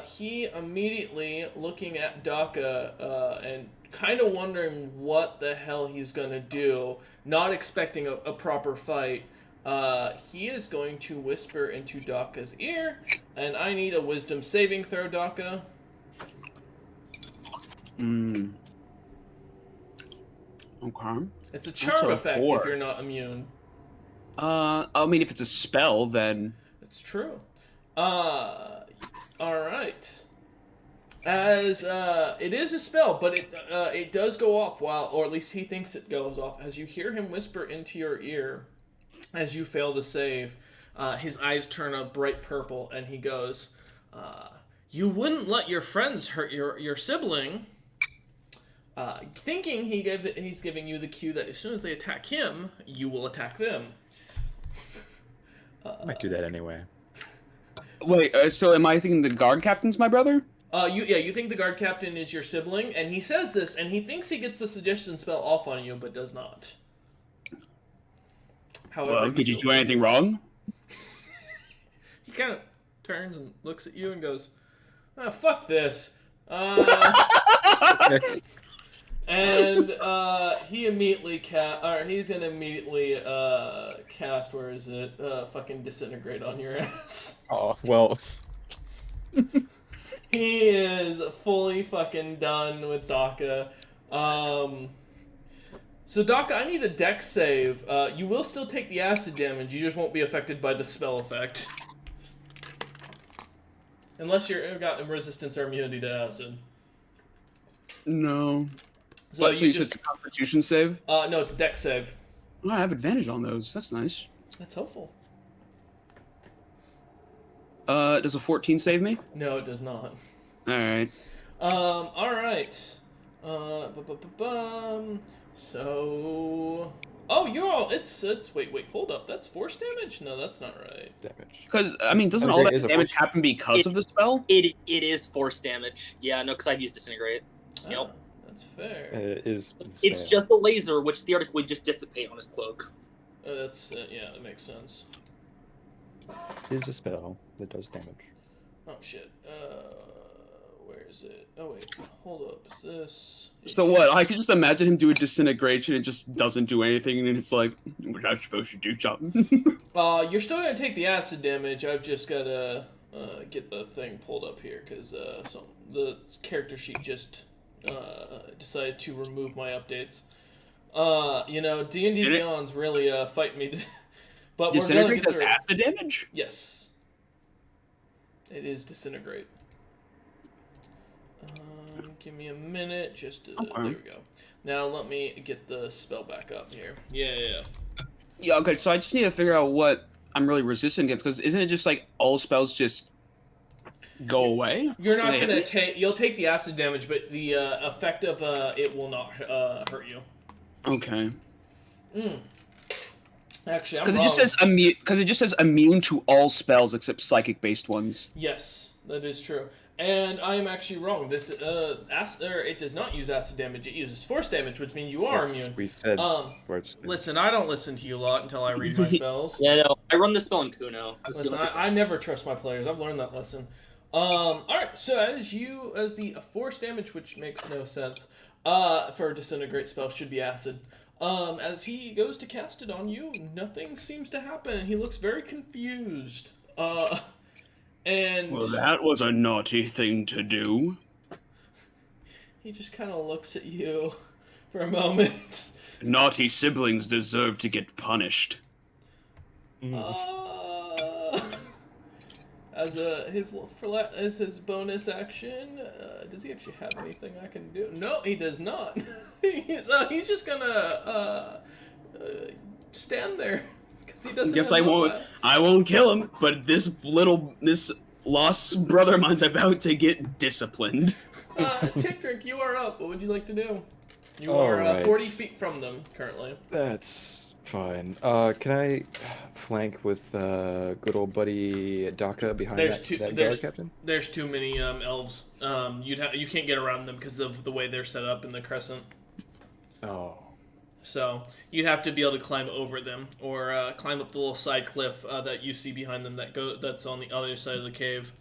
C: He immediately looking at Daka, and kind of wondering what the hell he's gonna do, not expecting a proper fight, he is going to whisper into Daka's ear, and I need a wisdom saving throw, Daka.
D: Okay.
C: It's a charm
D: a
C: effect
D: 4.
C: if you're not immune.
D: I mean, if it's a spell, then...
C: It's true. Alright. As, it is a spell, but it does go off while, or at least he thinks it goes off, as you hear him whisper into your ear, as you fail to save, his eyes turn a bright purple, and he goes, you wouldn't let your friends hurt your sibling, thinking he's giving you the cue that as soon as they attack him, you will attack them.
A: I might do that anyway.
D: Wait, so am I thinking the guard captain's my brother?
C: You think the guard captain is your sibling, and he says this, and he thinks he gets the suggestion spell off on you, but does not. However,
D: Did you do anything wrong?
C: He kind of turns and looks at you and goes, fuck this. And he immediately he's gonna immediately cast, where is it? Fucking disintegrate on your ass.
A: Oh, well.
C: He is fully fucking done with Daka. So Daka, I need a dex save. You will still take the acid damage, you just won't be affected by the spell effect. Unless you've got resistance or immunity to acid.
D: No.
C: So
D: you said it's a Constitution save?
C: No, it's a dex save.
D: Oh, I have advantage on those. That's nice.
C: That's helpful.
D: Does a 14 save me?
C: No, it does not.
D: Alright.
C: Alright. So... Oh, you're all... It's... Wait, hold up. That's force damage? No, that's not right.
A: Damage.
D: Because, I mean, doesn't
A: Okay,
D: all that
A: is it
D: damage
A: force?
D: happen because of the spell?
B: It is force damage. Yeah, no, because I've used disintegrate. Yep.
C: That's fair.
A: It is.
B: It's just a laser, which theoretically would just dissipate on his cloak.
C: Yeah, that makes sense.
A: It is a spell that does damage.
C: Oh, shit. Where is it? Oh, wait. Hold up. Is this...
D: So what? I could just imagine him do a disintegration and just doesn't do anything, and it's like, what am I supposed to do, something?
C: You're still gonna take the acid damage. I've just gotta get the thing pulled up here, because the character sheet just decided to remove my updates. D&D Beyond's really fighting me. But
D: Disintegrate
C: we're
D: does
C: going to
D: acid damage?
C: Yes. It is Disintegrate. Give me a minute. There we go. Now let me get the spell back up here. Yeah.
D: Yeah, okay, so I just need to figure out what I'm really resistant against, because isn't it just like all spells just go away?
C: You're not going to take... You'll take the acid damage, but the effect of it will not hurt you.
D: Okay.
C: Actually, I'm
D: Because
C: wrong.
D: it just says immune to all spells except psychic-based ones.
C: Yes, that is true. And I am actually wrong. This it does not use acid damage. It uses force damage, which means you are immune.
A: We said force.
C: Listen, I don't listen to you a lot until I read my spells.
B: Yeah, no, I run the spell in Kuno.
C: Listen, I never trust my players. I've learned that lesson. Alright, so as the force damage, which makes no sense, for a disintegrate spell should be acid. As he goes to cast it on you, nothing seems to happen. He looks very confused. And
D: Well, that was a naughty thing to do.
C: he just kind of looks at you for a moment.
D: Naughty siblings deserve to get punished.
C: As his bonus action, does he actually have anything I can do? No, he does not. He's just gonna stand there because he doesn't.
D: Guess I won't kill him, but this lost brother of mine's about to get disciplined.
C: Tickdrick, you are up. What would you like to do? You
A: All
C: are
A: right.
C: 40 feet from them currently.
A: That's fine. Can I flank with good old buddy Daka behind that guard captain?
C: There's too many elves. You can't get around them because of the way they're set up in the crescent.
A: Oh.
C: So you'd have to be able to climb over them, or climb up the little side cliff that you see behind them that's on the other side of the cave.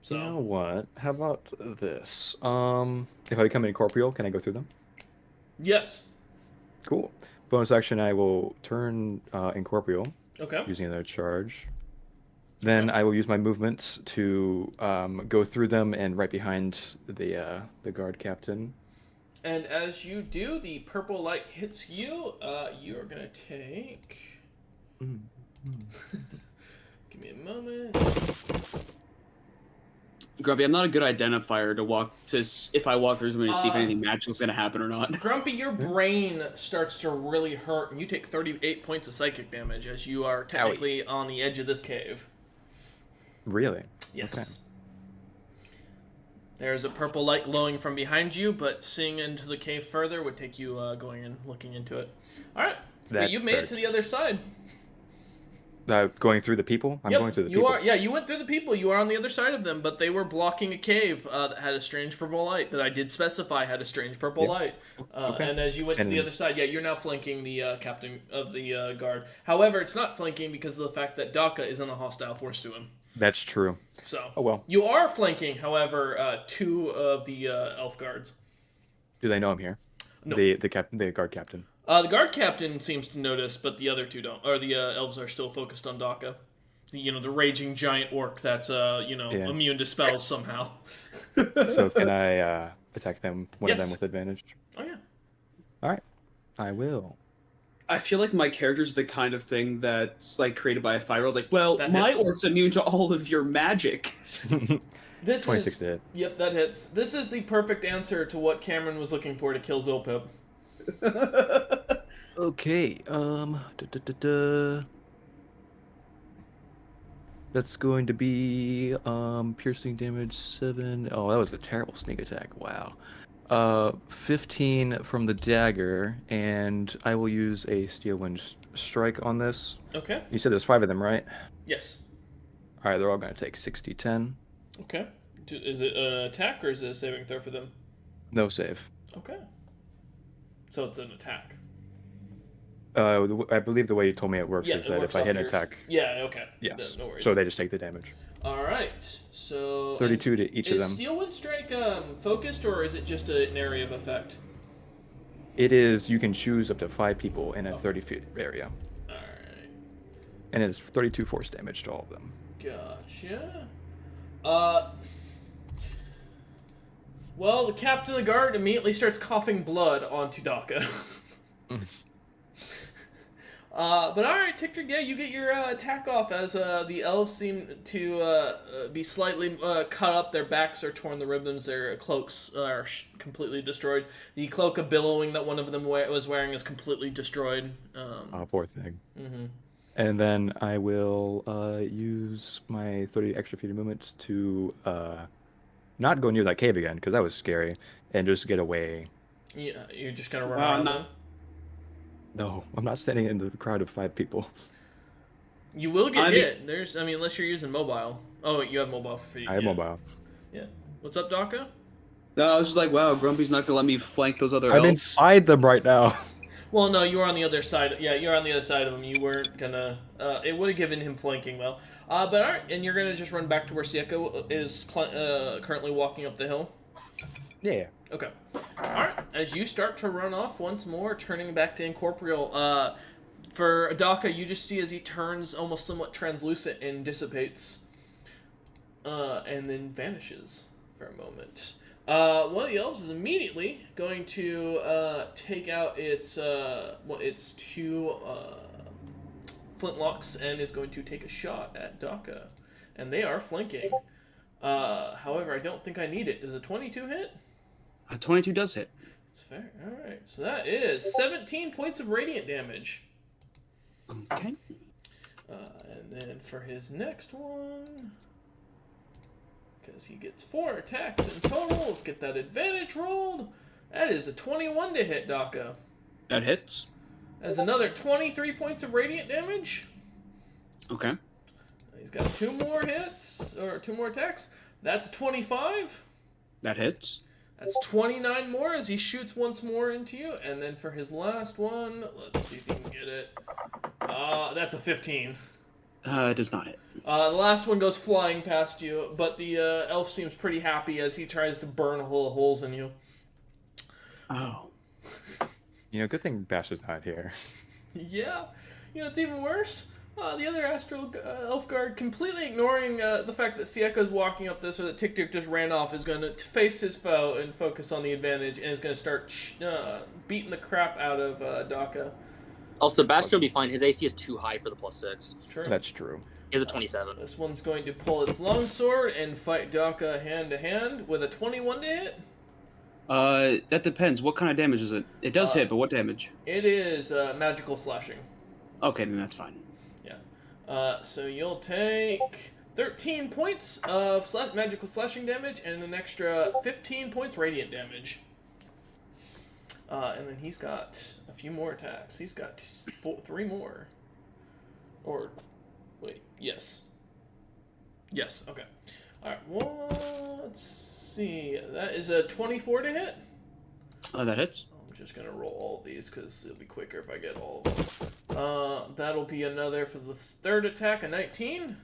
C: So
A: You know what? How about this? If I become incorporeal, can I go through them?
C: yes,
A: Cool. Bonus action, I will turn incorporeal
C: okay.
A: using another charge. Then I will use my movements to go through them and right behind the guard captain.
C: And as you do, the purple light hits you. You are gonna take. Give me a moment.
D: Grumpy, I'm not a good identifier if I walk through somebody to see if anything magical's gonna happen or not.
C: Grumpy, your brain starts to really hurt, and you take 38 points of psychic damage as you are technically on the edge of this cave.
A: Really?
C: Yes.
A: Okay.
C: There's a purple light glowing from behind you, but seeing into the cave further would take you going and looking into it. All right, but you've made it to the other side.
A: Going through the people? I'm going through the people.
C: You went through the people. You are on the other side of them, but they were blocking a cave that had a strange purple light that I did specify had a strange purple light.
A: Okay.
C: And as you went to the other side, you're now flanking the captain of the guard. However, it's not flanking because of the fact that Daka is in a hostile force to him.
A: That's true.
C: So,
A: oh well.
C: You are flanking, however, two of the elf guards.
A: Do they know I'm here?
C: No.
A: The guard captain.
C: The guard captain seems to notice, but the other two don't. Or the elves are still focused on Daka. The raging giant orc that's immune to spells somehow.
A: So can I attack them? One of them with advantage.
C: Oh yeah.
A: All right, I will.
D: I feel like my character's the kind of thing that's like created by a 5-year-old. Like, well,
C: That
D: my
C: hits.
D: orc's immune to all of your magic.
C: This
A: 26 to hit.
C: Yep, that hits. This is the perfect answer to what Cameron was looking for to kill Zilpip.
A: Okay. That's going to be piercing damage 7. Oh, that was a terrible sneak attack. Wow. 15 from the dagger, and I will use a steel wind strike on this.
C: Okay.
A: You said there's 5 of them, right?
C: Yes.
A: All right, they're all going to take 60-10.
C: Okay. Is it an attack or is it a saving throw for them?
A: No save.
C: Okay. So it's an attack.
A: I believe the way you told me it works is
C: it
A: that
C: works
A: if I
C: off
A: hit an
C: your-
A: attack,
C: Yeah, okay.
A: yes.
C: No worries.
A: So they just take the damage.
C: All right. So
A: 32 to each of them.
C: Is Steel Wind Strike focused, or is it just an area of effect?
A: It is, you can choose up to 5 people in a 30-foot area.
C: All right.
A: And it's 32 force damage to all of them.
C: Gotcha. Well, the captain of the guard immediately starts coughing blood onto Daka. But all right, Tictor, yeah, you get your attack off as the elves seem to be slightly cut up. Their backs are torn, the ribbons, their cloaks are completely destroyed. The cloak of billowing that one of them was wearing is completely destroyed.
A: Oh, poor thing.
C: Mhm.
A: And then I will use my 30 extra feet of movement to not go near that cave again, because that was scary, and just get away.
C: Yeah, you're just gonna run around them.
A: No, I'm not standing in the crowd of 5 people.
C: You will get hit. There's, I mean, unless you're using mobile. Oh, you have mobile for feet.
A: I have mobile.
C: Yeah. What's up, Daka?
D: No, I was just like, wow, Grumpy's not gonna let me flank those other
A: I'm
D: elves.
A: inside them right now.
C: Well, no, you were on the other side. Yeah, you're on the other side of him. You weren't gonna. It would have given him flanking though. But all right, and you're gonna just run back to where Sieko is currently walking up the hill.
A: Yeah.
C: Okay. All right. As you start to run off once more, turning back to incorporeal. For Daka, you just see as he turns almost somewhat translucent and dissipates, and then vanishes for a moment. One of the elves is immediately going to take out its 2 flintlocks and is going to take a shot at Daka, and they are flanking. However, I don't think I need it. Does a 22 hit?
D: A 22 does hit.
C: It's fair. All right, so that is 17 points of radiant damage.
D: Okay.
C: And then for his next one, because he gets 4 attacks in total, let's get that advantage rolled. That is a 21 to hit Daka.
D: That hits.
C: That's another 23 points of radiant damage.
D: Okay.
C: He's got 2 more hits, or 2 more attacks. That's 25.
D: That hits.
C: That's 29 more as he shoots once more into you. And then for his last one, let's see if he can get it. That's a 15.
D: It does not hit.
C: The last one goes flying past you, but the elf seems pretty happy as he tries to burn holes in you.
D: Oh.
A: Good thing Bash is not here.
C: Yeah. It's even worse. The other astral elf guard, completely ignoring the fact that Sieko's walking up this or that Tik-Tik just ran off, is going to face his foe and focus on the advantage and is going to start beating the crap out of Daka.
B: Also, Sebastian will be fine. His AC is too high for the +6.
C: It's true.
A: That's true.
B: He has a 27.
C: This one's going to pull its longsword and fight Daka hand to hand with a 21 to hit.
D: That depends. What kind of damage is it? It does hit, but what damage?
C: It is magical slashing.
D: Okay, then that's fine.
C: Yeah. So you'll take 13 points of magical slashing damage and an extra 15 points radiant damage. And then he's got a few more attacks. He's got 3 more. Or, wait, yes. Yes, okay. Alright, let's see. That is a 24 to hit.
D: That hits.
C: I'm just going to roll all of these because it'll be quicker if I get all of them. That'll be another for the third attack, a 19.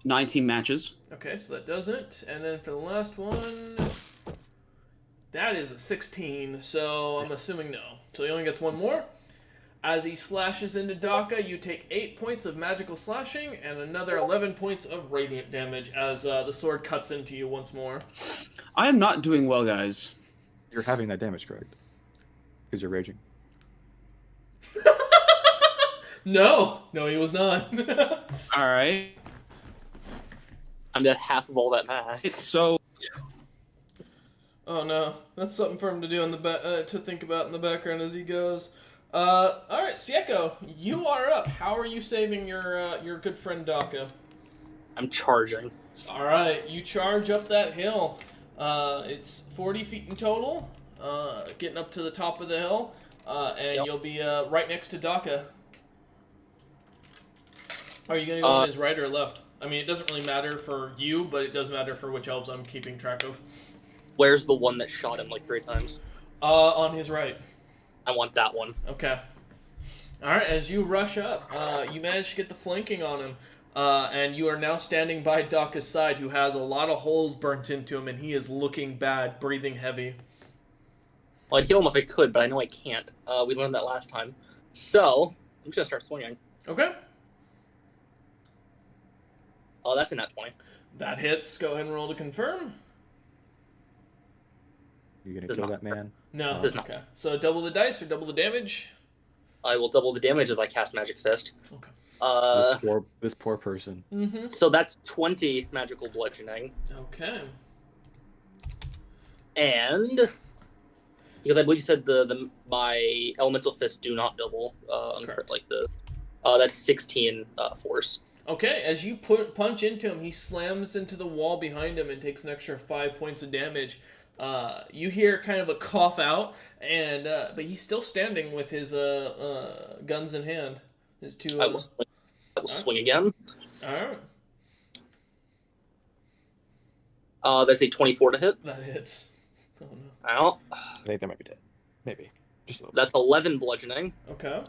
D: 19 matches.
C: Okay, so that doesn't. And then for the last one, that is a 16. So I'm assuming no. So he only gets 1 more. As he slashes into Daka, you take 8 points of magical slashing and another 11 points of radiant damage as the sword cuts into you once more.
D: I am not doing well, guys.
A: You're having that damage, correct? Because you're raging.
C: No, he was not.
D: All right.
B: I'm at half of all that math.
D: So.
C: Oh no, that's something for him to do in the to think about in the background as he goes. All right, Sieko, you are up. How are you saving your good friend Daka?
B: I'm charging.
C: All right, you charge up that hill. It's 40 feet in total, getting up to the top of the hill, and you'll be right next to Daka. Are you going to go on his right or left? I mean, it doesn't really matter for you, but it does matter for which elves I'm keeping track of.
B: Where's the one that shot him like 3 times?
C: On his right.
B: I want that one.
C: Okay. All right, as you rush up, you manage to get the flanking on him, and you are now standing by Daka's side, who has a lot of holes burnt into him, and he is looking bad, breathing heavy.
B: Well, I'd heal him if I could, but I know I can't. We learned that last time. So, I'm just going to start swinging.
C: Okay.
B: Oh, that's a nat 20.
C: That hits. Go ahead and roll to confirm.
A: You gonna kill that man?
C: No.
B: Does not.
C: Okay. So double the dice or double the damage?
B: I will double the damage as I cast Magic Fist.
C: Okay.
A: This poor person.
C: Mm-hmm.
B: So that's 20 magical bludgeoning.
C: Okay.
B: And because I believe you said my elemental fists do not double
C: Correct.
B: like the that's 16 force.
C: Okay, as you punch into him, he slams into the wall behind him and takes an extra 5 points of damage. You hear kind of a cough out, and but he's still standing with his guns in hand. His two.
B: I will swing again.
C: All right.
B: That's a 24 to hit.
C: That hits. Oh no.
B: Ow.
A: I think that might be dead. Maybe. Just a little.
B: That's 11 bludgeoning,
C: Okay.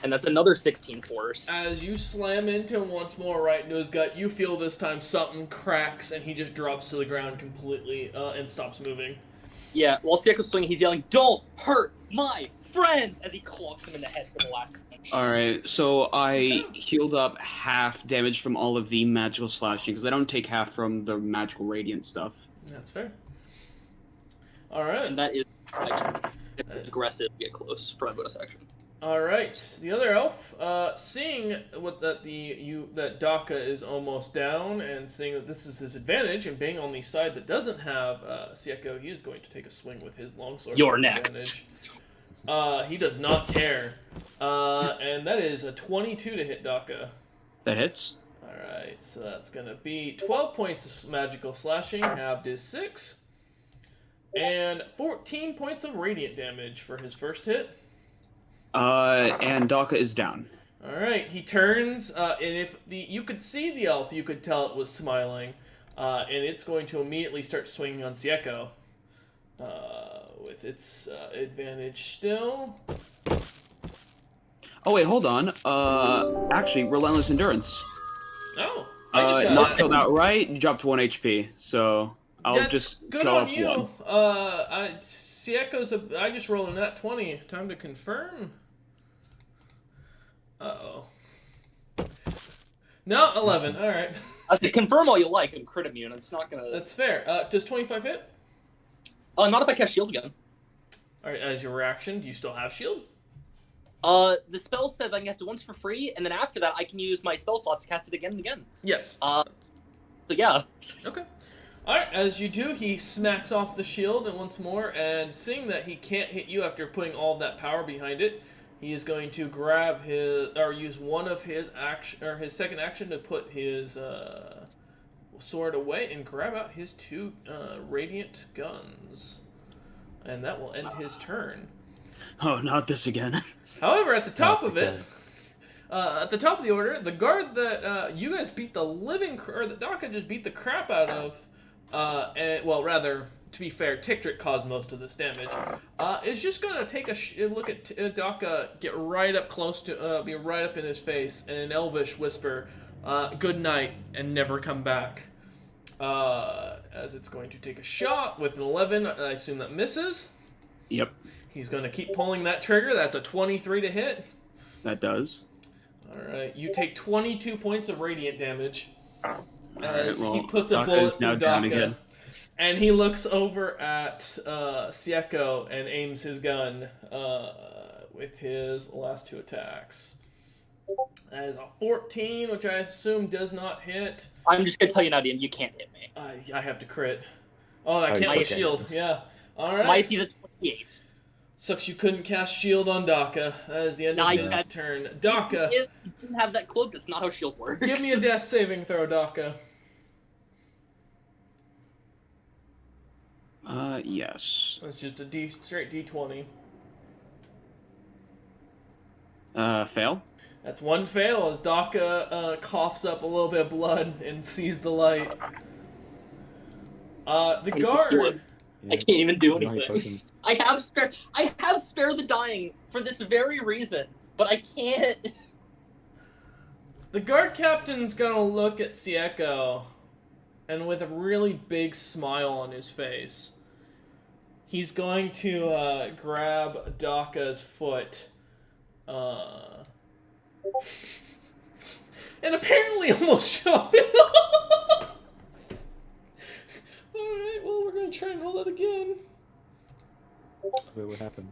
B: and that's another 16 force.
C: As you slam into him once more, right into his gut, you feel this time something cracks, and he just drops to the ground completely and stops moving.
B: Yeah, while Sieko's swinging, he's yelling, "Don't hurt my friends!" as he clocks him in the head for the last punch.
D: Alright, so I healed up half damage from all of the magical slashing, because I don't take half from the magical radiant stuff.
C: That's fair. All right.
B: And that is aggressive. Get close for my bonus action.
C: All right. The other elf, seeing that Daka is almost down, and seeing that this is his advantage, and being on the side that doesn't have Sieko, he is going to take a swing with his longsword.
B: You're next.
C: Advantage. He does not care, and that is a 22 to hit Daka.
D: That hits.
C: All right. So that's gonna be 12 points of magical slashing, halved is 6, and 14 points of radiant damage for his first hit.
D: And Daka is down.
C: All right, he turns, and if you could see the elf, you could tell it was smiling, and it's going to immediately start swinging on Sieko, with its advantage still.
D: Oh wait, hold on. Actually, Relentless Endurance.
C: Oh, I just got
D: Not
C: that.
D: killed outright. You dropped 1 HP, so I'll
C: That's
D: just
C: good
D: go
C: on
D: up
C: you.
D: 1.
C: Sieko's I just rolled a nat 20. Time to confirm. Uh-oh. No, 11. All right.
B: I say, confirm all you like. I'm crit immune. It's not gonna.
C: That's fair. Does 25 hit?
B: Not if I cast shield again.
C: All right, as your reaction, do you still have shield?
B: The spell says I can cast it once for free, and then after that I can use my spell slots to cast it again and again.
C: Yes.
B: So yeah.
C: Okay. Alright, as you do, he smacks off the shield and once more, and seeing that he can't hit you after putting all of that power behind it, he is going to grab use one of his his second action to put his sword away and grab out his 2 radiant guns. And that will end his turn.
D: Oh, not this again.
C: However, at the top
A: Oh,
C: of it, at the top of the order, the guard that you guys beat the or that Daka just beat the crap out of, rather, to be fair, Tictric caused most of this damage, is just going to take a look at Daka, get right up close to, be right up in his face, and in Elvish whisper, good night, and never come back. As it's going to take a shot with an 11, I assume that misses.
D: Yep,
C: He's going to keep pulling that trigger. That's a 23 to hit.
D: that does.
C: Alright, you take 22 points of radiant damage. As
D: well,
C: he puts a
D: Daka
C: bullet
D: is now
C: through
D: down
C: Daka.
D: again.
C: And he looks over at Sieko and aims his gun with his last 2 attacks. That is a 14, which I assume does not hit.
B: I'm just gonna tell you now, DM, you can't hit me.
C: I have to crit. Oh, I
A: Oh,
C: can't
A: you
C: with
A: still
C: shield. Yeah. Alright.
B: My AC is at 28.
C: Sucks you couldn't cast shield on Daka. That is the end of
B: Nah,
C: his
B: you had-
C: turn. Daka,
B: If you didn't have that cloak, that's not how shield works.
C: give me a death saving throw, Daka.
D: Yes.
C: That's just a straight D20.
D: Fail?
C: That's one fail as Daka coughs up a little bit of blood and sees the light. The guard.
B: I can't even do
A: I don't know how
B: anything.
A: potions-
B: I have spare the dying for this very reason, but I can't.
C: The guard captain's gonna look at Sieko, and with a really big smile on his face, he's going to grab Daka's foot, and apparently almost chop it off. All right, well we're gonna try and roll that again.
A: Wait, what happened?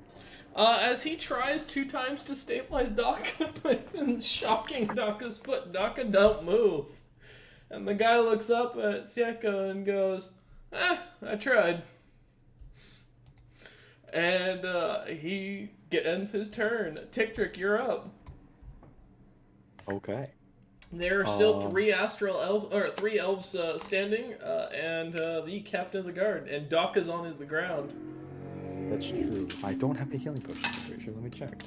C: As he tries 2 times to stabilize Daka, but shocking Daka's foot, Daka don't move. And the guy looks up at Sieko and goes, I tried. And he ends his turn. Ticktrick, you're up.
A: Okay.
C: There are still 3 elves standing, and the captain of the guard, and Daka's on the ground.
A: That's true. I don't have any healing potions. I'm pretty sure. Let me check.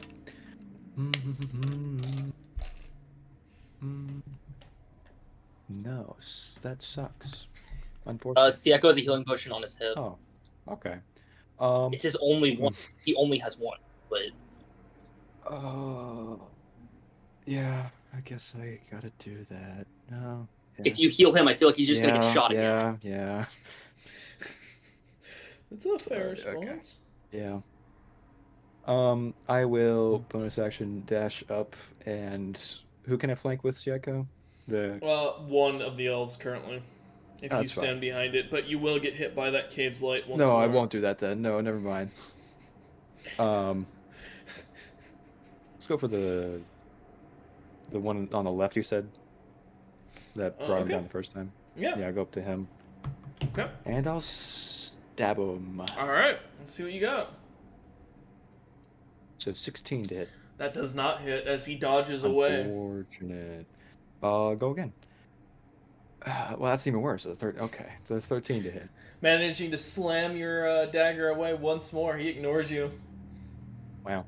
A: No, that sucks. Unfortunately.
B: Sieko has a healing potion on his hip.
A: Oh, okay.
B: It's his only one. He only has one, but
A: yeah, I guess I gotta do that. No. Yeah.
B: if you heal him, I feel like he's just gonna get shot again.
A: Yeah.
C: That's a fair
A: Okay.
C: response.
A: Yeah. I will bonus action dash up, and who can I flank with, Sieko?
C: One of the elves currently. If you
A: That's
C: stand
A: fine.
C: behind it, but you will get hit by that cave's light once
A: No,
C: more.
A: I won't do that then. No, never mind. Let's go for the one on the left you said that brought him
C: okay.
A: down the first time.
C: Yeah.
A: Yeah, I'll go up to him.
C: Okay.
A: And I'll stab him.
C: Alright, let's see what you got.
A: So 16 to hit.
C: That does not hit as he dodges away.
A: Unfortunate. Go again. Well, that's even worse. Okay, so 13 to hit.
C: Managing to slam your dagger away once more. He ignores you.
A: Wow.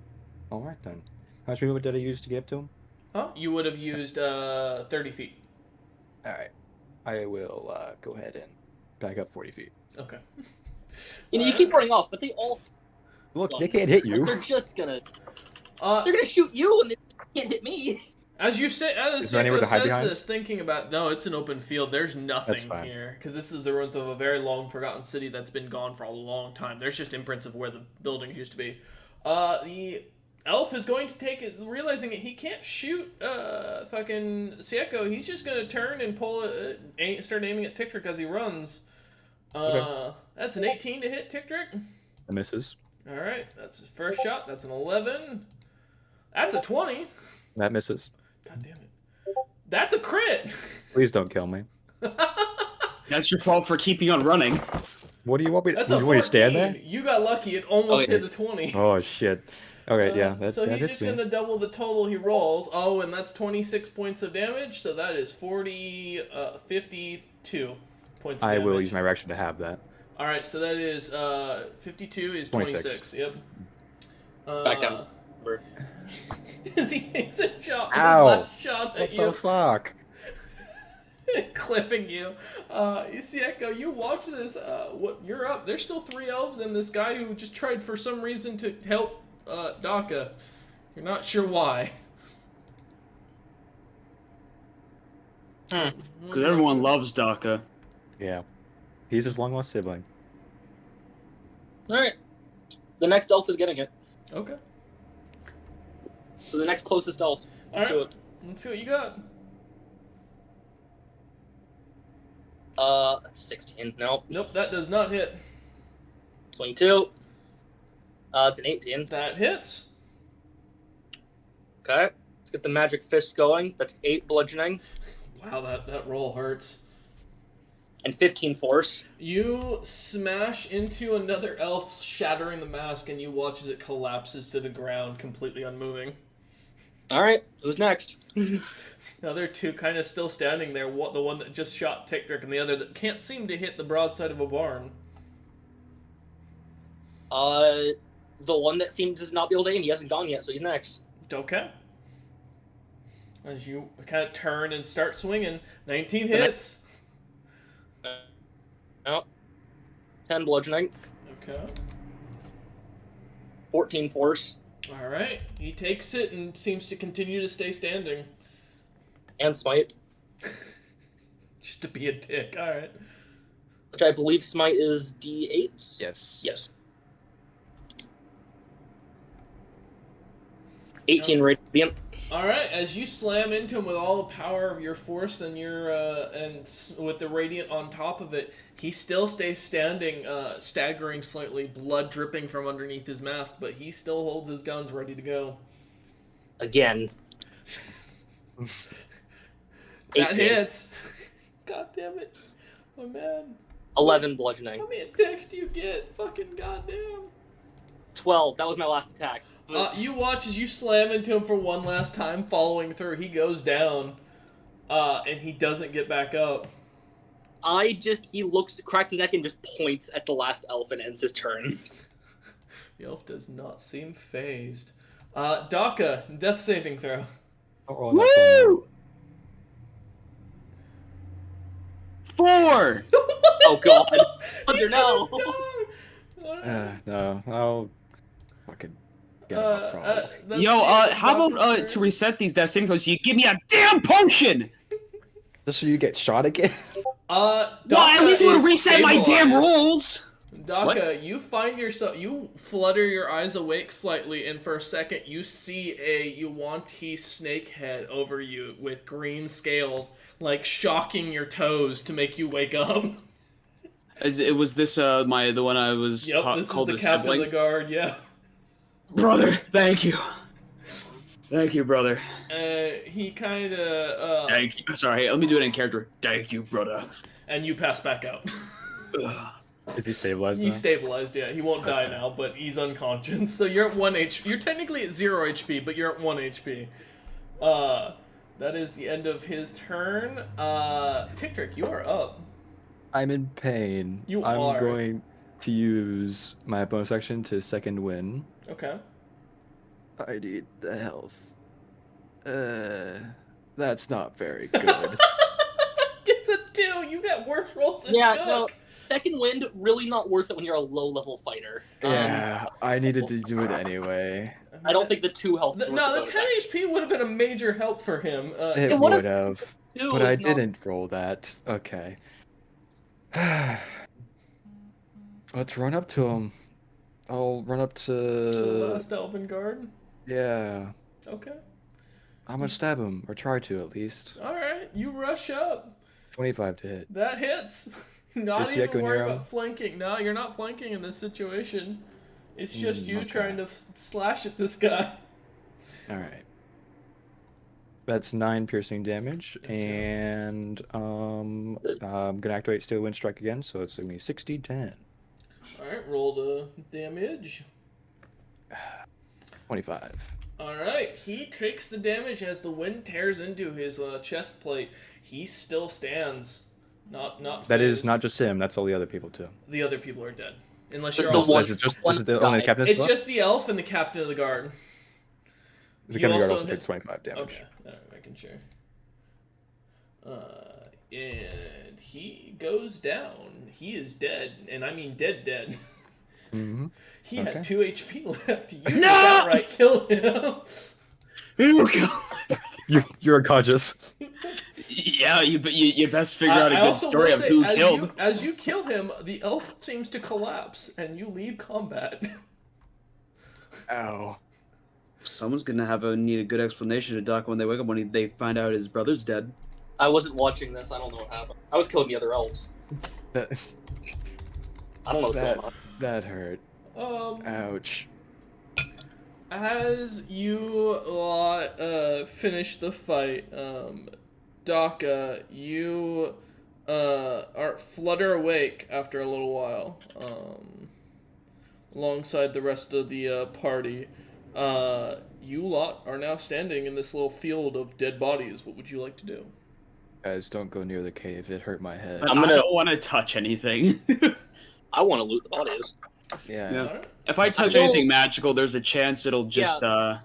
A: All right then. How much movement did I use to get up to him?
C: Huh? You would have used 30 feet.
A: All right. I will go ahead and back up 40 feet.
C: Okay.
B: You keep running off, but they all.
A: Look, they can't hit you.
B: They're just gonna.
C: Uh,
B: They're gonna shoot you, and they can't hit me.
C: As you say,
A: Is there anywhere to hide
C: says
A: behind?
C: this, thinking about no, it's an open field. There's
A: That's
C: nothing
A: fine.
C: here because this is the ruins of a very long forgotten city that's been gone for a long time. There's just imprints of where the buildings used to be. The elf is going to take it, realizing that he can't shoot fucking Sieko. He's just gonna turn and pull it, start aiming at Ticktrick as he runs.
A: Okay.
C: That's an 18 to hit Ticktrick.
A: It misses.
C: All right, that's his first shot. That's an 11. That's a 20.
A: That misses.
C: God damn it. That's a crit.
A: Please don't kill me.
D: That's your fault for keeping on running.
A: What do you want me to?
C: That's a
A: You
C: 14.
A: want me to stand there?
C: You got lucky. It almost
B: Okay.
C: hit a 20.
A: Oh shit. Okay, yeah, that
C: so he's
A: hits
C: just
A: me.
C: going to double the total he rolls. Oh, and that's 26 points of damage. So that is 52 points of
A: I
C: damage.
A: will use my reaction to have that.
C: All right, so that is 52 is 26. Yep.
B: Back down.
C: As he takes a shot,
A: Ow.
C: his last shot at
A: What the fuck?
C: clipping you. You see, Echo, you watch this. You're up. There's still 3 elves and this guy who just tried for some reason to help Daka. You're not sure why.
D: Because everyone loves Daka.
A: Yeah. He's his long lost sibling.
B: All right. The next elf is getting it.
C: Okay.
B: So the next closest elf. Let's do
C: Alright.
B: it.
C: Let's see what you got.
B: That's a 16. Nope.
C: Nope, that does not hit.
B: 22. It's an 18.
C: That hits.
B: Okay. Let's get the magic fist going. That's 8 bludgeoning
C: Wow, that roll hurts.
B: and 15 force.
C: You smash into another elf, shattering the mask, and you watch as it collapses to the ground, completely unmoving.
B: All right. Who's next?
C: The other 2 kind of still standing there. The one that just shot Ticktrick, and the other that can't seem to hit the broadside of a barn.
B: The one that seems to not be able to aim. He hasn't gone yet, so he's next.
C: Okay. As you kind of turn and start swinging, 19 hits.
B: Nope. 10 bludgeoning.
C: Okay.
B: 14 force.
C: All right. He takes it and seems to continue to stay standing.
B: And smite.
C: Just to be a dick. All right.
B: Which I believe smite is D8?
A: Yes.
B: Yes. 18 radiant.
C: All right, as you slam into him with all the power of your force and your with the radiant on top of it, he still stays standing, staggering slightly, blood dripping from underneath his mask, but he still holds his guns ready to go.
B: Again.
C: That
B: 18.
C: hits. God damn it, my man.
B: 11 bludgeoning.
C: How many attacks do you get? Fucking goddamn.
B: 12. That was my last attack.
C: You watch as you slam into him for one last time, following through. He goes down, and he doesn't get back up.
B: He cracks his neck and just points at the last elf and ends his turn.
C: The elf does not seem phased. Daka, death saving throw.
D: Woo! 4!
B: Oh god. Hunter,
C: He's
B: no!
C: gonna die.
A: No, I'll fucking get him up probably.
D: Yo, how about to reset these death saving throws, you give me a damn potion!
A: Just so you get shot again?
C: Daka
D: Well, at least you
C: is
D: would reset my damn
C: stabilized.
D: rolls!
C: Daka,
D: What?
C: you find yourself, you flutter your eyes awake slightly, and for a second you see a Yuan-Ti snake head over you with green scales, like shocking your toes to make you wake up.
D: It was this the one I was
C: Yep, this is
D: called
C: the
D: the
C: captain
D: sibling?
C: of the guard, yeah.
D: Brother, thank you. Thank you, brother.
C: He kinda,
D: Thank you. Sorry, let me do it in character. Thank you, brother.
C: and you pass back out.
A: Is he stabilized
C: He's
A: now?
C: stabilized, yeah. He won't die now, but he's unconscious. So you're at 1 HP. You're technically at 0 HP, but you're at 1 HP. That is the end of his turn. Tick-Trick, you are up.
A: I'm in pain.
C: You
A: I'm
C: are.
A: going to use my bonus action to second win.
C: Okay.
A: I need the health. That's not very good.
C: It's a 2! You got worse rolls than
B: Yeah,
C: Cook.
B: no. Second wind, really not worth it when you're a low-level fighter.
A: Yeah, I needed to do it anyway.
B: I don't think the 2 health is worth
C: No, the
B: bonus
C: 10
B: action.
C: HP would have been a major help for him.
A: It
B: It would've-
A: would have,
B: Two
A: but I
B: is not-
A: didn't roll that. Okay. Let's run up to him. I'll run up
C: the
A: to...
C: last Elven Guard.
A: Yeah.
C: Okay.
A: I'm gonna stab him, or try to at least.
C: Alright, you rush up.
A: 25 to hit.
C: That hits. Not
A: Is he
C: even
A: echoing
C: worry
A: your
C: about
A: own?
C: flanking. No, you're not flanking in this situation. It's just you
A: okay.
C: trying to slash at this guy.
A: Alright. That's 9 piercing damage, and I'm gonna activate Steel Wind Strike again, so it's gonna be 60-10.
C: Alright, roll the damage.
A: 25.
C: Alright, he takes the damage as the wind tears into his chest plate. He still stands. Not
A: That is
C: phased.
A: not just him, that's all the other people too.
C: The other people are dead. Unless
B: The
C: you're
B: one-
C: also...
A: This is the only
B: guy.
A: captain
C: It's
A: left?
C: just the elf and the captain of the guard.
A: The
C: you
A: captain guard
C: also
A: also
C: hit-
A: takes 25 damage.
C: Okay, alright, making sure. And he goes down. He is dead, and I mean dead.
A: Mm-hmm.
C: He had
A: Okay.
C: 2 HP left. You
D: No!
C: just outright killed him.
A: You're unconscious.
D: Yeah, you best figure out a
C: I
D: good
C: also
D: story
C: will
D: of
C: say,
D: who
C: as
D: killed.
C: as you kill him, the elf seems to collapse, and you leave combat.
A: Ow.
D: Someone's gonna need a good explanation to Doc when they wake up when they find out his brother's dead.
B: I wasn't watching this. I don't know what happened. I was killing the other elves.
A: That,
B: I don't know what's
A: that,
B: going on.
A: that hurt. Ouch.
C: As you lot finish the fight, Daka, you are flutter awake after a little while, alongside the rest of the party. You lot are now standing in this little field of dead bodies. What would you like to do?
A: Guys, don't go near the cave. It hurt my head.
B: I'm gonna-
D: I don't want to touch anything.
B: I want to loot the bodies.
A: Yeah.
D: Yeah.
C: Alright.
D: If I touch
B: will-
D: anything magical, there's a chance it'll just
B: I'm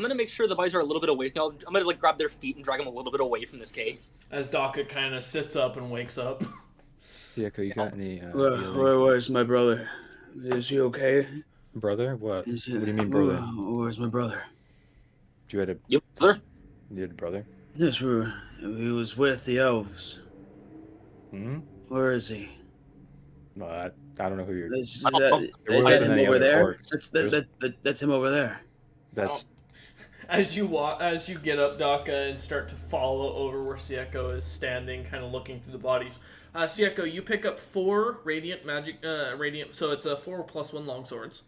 B: gonna make sure the bodies are a little bit away. I'm gonna like grab their feet and drag them a little bit away from this cave.
C: As Daka kind of sits up and wakes up.
A: Yeah, you got any healing?
D: where's my brother? Is he okay?
A: Brother? What?
D: Is
A: What do you mean, brother?
D: Where's my brother?
A: You had a
B: brother?
A: you had a brother?
D: Yes, he was with the elves.
A: Hmm?
D: Where is he?
A: No, I don't know who you're.
D: Is
B: I don't know.
D: that,
A: There
D: is
A: wasn't
D: that him
A: any
D: over
A: other
D: there?
A: orcs.
D: That's him over there.
A: That's
C: As you get up, Daka, and start to follow over where Sieko is standing, kind of looking through the bodies. Sieko, you pick up 4 radiant magic, radiant. So it's a 4+1 longswords,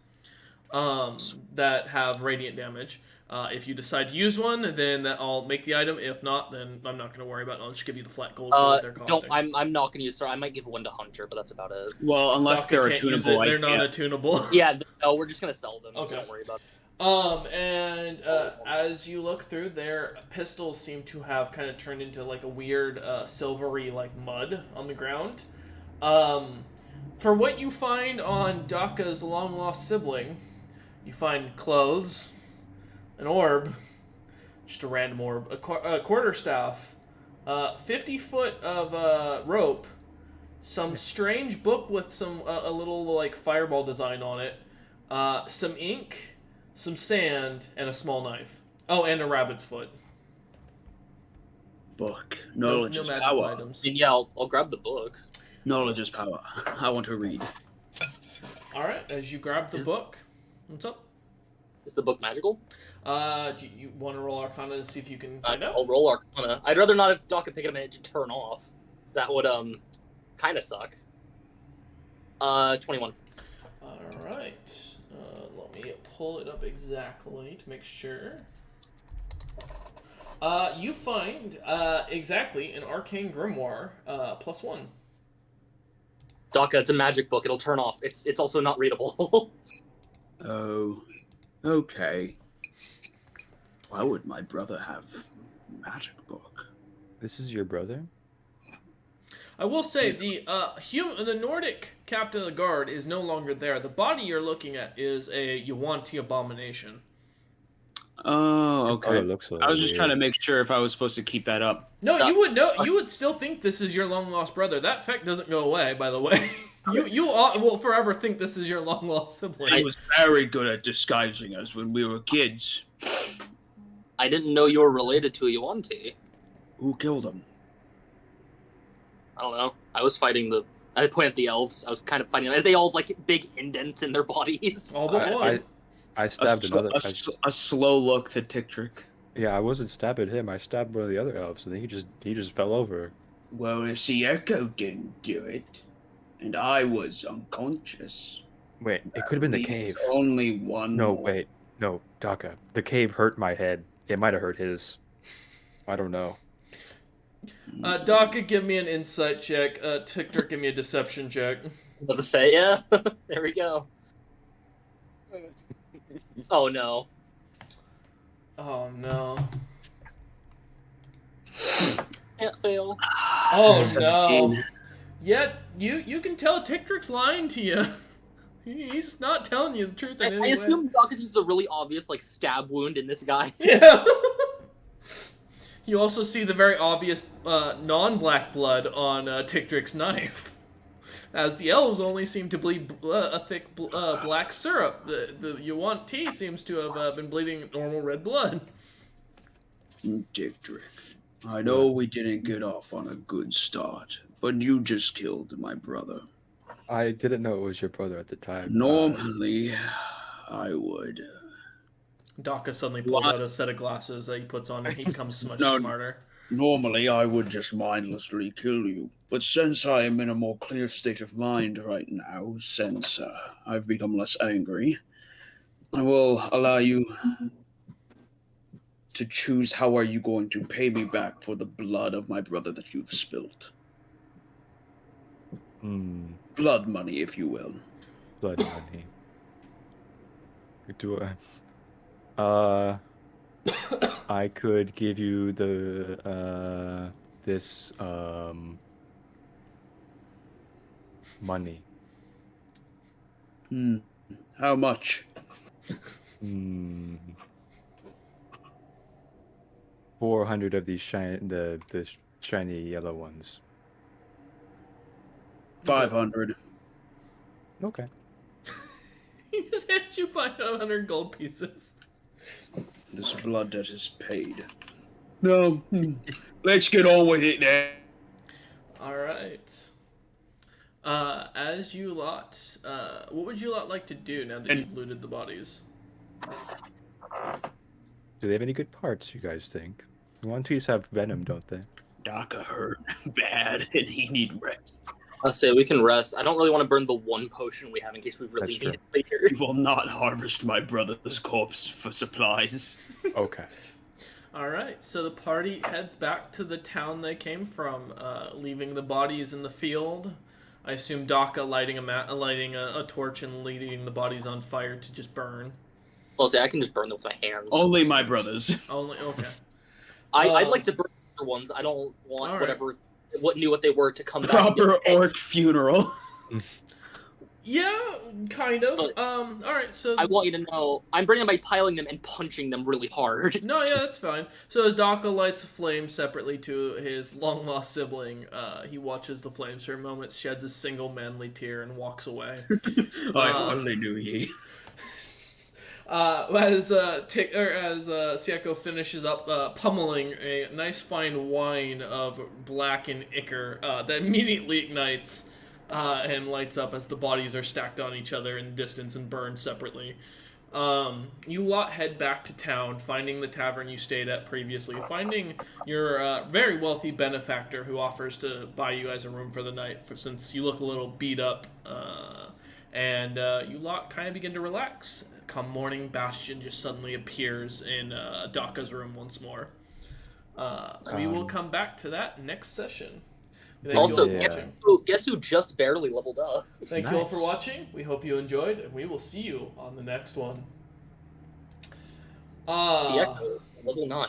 C: that have radiant damage. If you decide to use one, then I'll make the item. If not, then I'm not going to worry about it. I'll just give you the flat gold for what they're costing.
B: I'm not gonna use. Sorry, I might give one to Hunter, but that's about it.
D: Well, unless
C: Daka
D: they're
C: can't use
D: attunable,
C: it. They're
D: I
C: not
D: can't.
C: attunable.
B: Yeah, no, we're just gonna sell them.
C: Okay.
B: So don't worry about it.
C: And as you look through, their pistols seem to have kind of turned into like a weird silvery like mud on the ground. For what you find on Daka's long lost sibling, you find clothes, an orb, just a random orb, a quarterstaff, 50 foot of rope, some strange book with some a little like fireball design on it, some ink, some sand, and a small knife. Oh, and a rabbit's foot.
D: Book.
C: No
D: Knowledge is
C: magical
D: power.
C: items.
B: I mean, yeah, I'll grab the book.
D: Knowledge is power. I want to read.
C: All right, as you grab the book, what's up?
B: Is the book magical?
C: Do you want to roll Arcana to see if you can find out?
B: I'll roll Arcana. I'd rather not have Doc pick it up and it to turn off. That would kind of suck. 21.
C: All right. Let me pull it up exactly to make sure. You find exactly an arcane grimoire +1.
B: Daka, it's a magic book. It'll turn off. It's also not readable.
D: Oh, okay. Why would my brother have magic book?
A: This is your brother?
C: I will say the Nordic captain of the guard is no longer there. The body you're looking at is a Yuan-Ti abomination.
D: Oh,
A: Oh,
D: okay.
A: it looks a little
D: I was just
A: weird.
D: trying to make sure if I was supposed to keep that up.
C: No, you would know. You would still think this is your long lost brother. That effect doesn't go away, by the way. you all will forever think this is your long lost sibling.
D: He was very good at disguising us when we were kids.
B: I didn't know you were related to a Yuan-Ti.
D: Who killed him?
B: I don't know. I was fighting I pointed at the elves. I was kind of fighting them. They all have, like, big indents in their bodies.
C: All but one.
A: I stabbed another.
D: A slow look to Tick-Trick.
A: Yeah, I wasn't stabbing him. I stabbed one of the other elves, and then he just fell over.
D: Well, Sieko didn't do it, and I was unconscious.
A: Wait, it could have been the
D: Leaves
A: cave.
D: Only one.
A: No,
D: more.
A: wait, no, Daka. The cave hurt my head. It might have hurt his. I don't know.
C: Daka, give me an insight check. Tick-Trick, give me a deception check.
B: Let's say, yeah. There we go. Oh, no.
C: Oh no.
B: Can't fail.
C: Oh no.
D: 17.
C: Yet you can tell Tick-Trick's lying to you. He's not telling you the truth in
B: I
C: any way.
B: assume Daka sees the really obvious, like, stab wound in this guy.
C: Yeah. You also see the very obvious non-black blood on Tick-Trick's knife. As the elves only seem to bleed a thick black syrup. The Yuan-Ti seems to have been bleeding normal red blood.
D: Tick-Trick. I know we didn't get off on a good start, but you just killed my brother.
A: I didn't know it was your brother at the time.
D: Normally, I would.
C: Daka suddenly pulls out a set of glasses that he puts on and he becomes much smarter.
D: Normally, I would just mindlessly kill you. But since I am in a more clear state of mind right now, since I've become less angry, I will allow you to choose how are you going to pay me back for the blood of my brother that you've spilt. Blood money, if you will.
A: Blood money. Do I? I could give you the this money.
D: How much?
A: 400 of these the shiny yellow ones.
D: 500.
A: Okay.
C: He just hands you 500 gold pieces.
D: This blood debt is paid. No. Let's get on with it now.
C: Alright. As you lot, what would you lot like to do now that you've looted the bodies?
A: Do they have any good parts, you guys think? Onesies have venom, don't they?
D: Daka hurt bad, and he need rest.
B: I'll say we can rest. I don't really want to burn the one potion we have in case we really
A: That's
B: need
A: true.
B: it later.
D: We will not harvest my brother's corpse for supplies.
A: Okay.
C: All right, so the party heads back to the town they came from, leaving the bodies in the field. I assume Daka lighting a torch and leading the bodies on fire to just burn.
B: I'll say I can just burn them with my hands.
D: Only my brothers.
C: Only okay.
B: I'd like to burn the other ones. I don't want
C: All right.
B: whatever what knew what they were to come back.
D: Proper
B: and
D: orc funeral.
C: Yeah, kind of.
B: But-
C: All right, so
B: I want you to know I'm bringing them by piling them and punching them really hard.
C: no, yeah, that's fine. So as Daka lights a flame separately to his long-lost sibling, he watches the flames for a moment, sheds a single manly tear, and walks away.
D: I only knew ye.
C: As Sieko finishes up pummeling a nice fine wine of blackened ichor that immediately ignites and lights up as the bodies are stacked on each other in the distance and burned separately. You lot head back to town, finding the tavern you stayed at previously, finding your very wealthy benefactor who offers to buy you guys a room for the night since you look a little beat up, and you lot kind of begin to relax. Come morning, Bastion just suddenly appears in Daka's room once more. We will come back to that next session. Thank
B: Also,
C: you all for
A: yeah.
C: watching.
B: guess who just barely leveled up?
C: Thank you all
A: Nice.
C: for watching. We hope you enjoyed, and we will see you on the next one.
B: Sieko, level 9.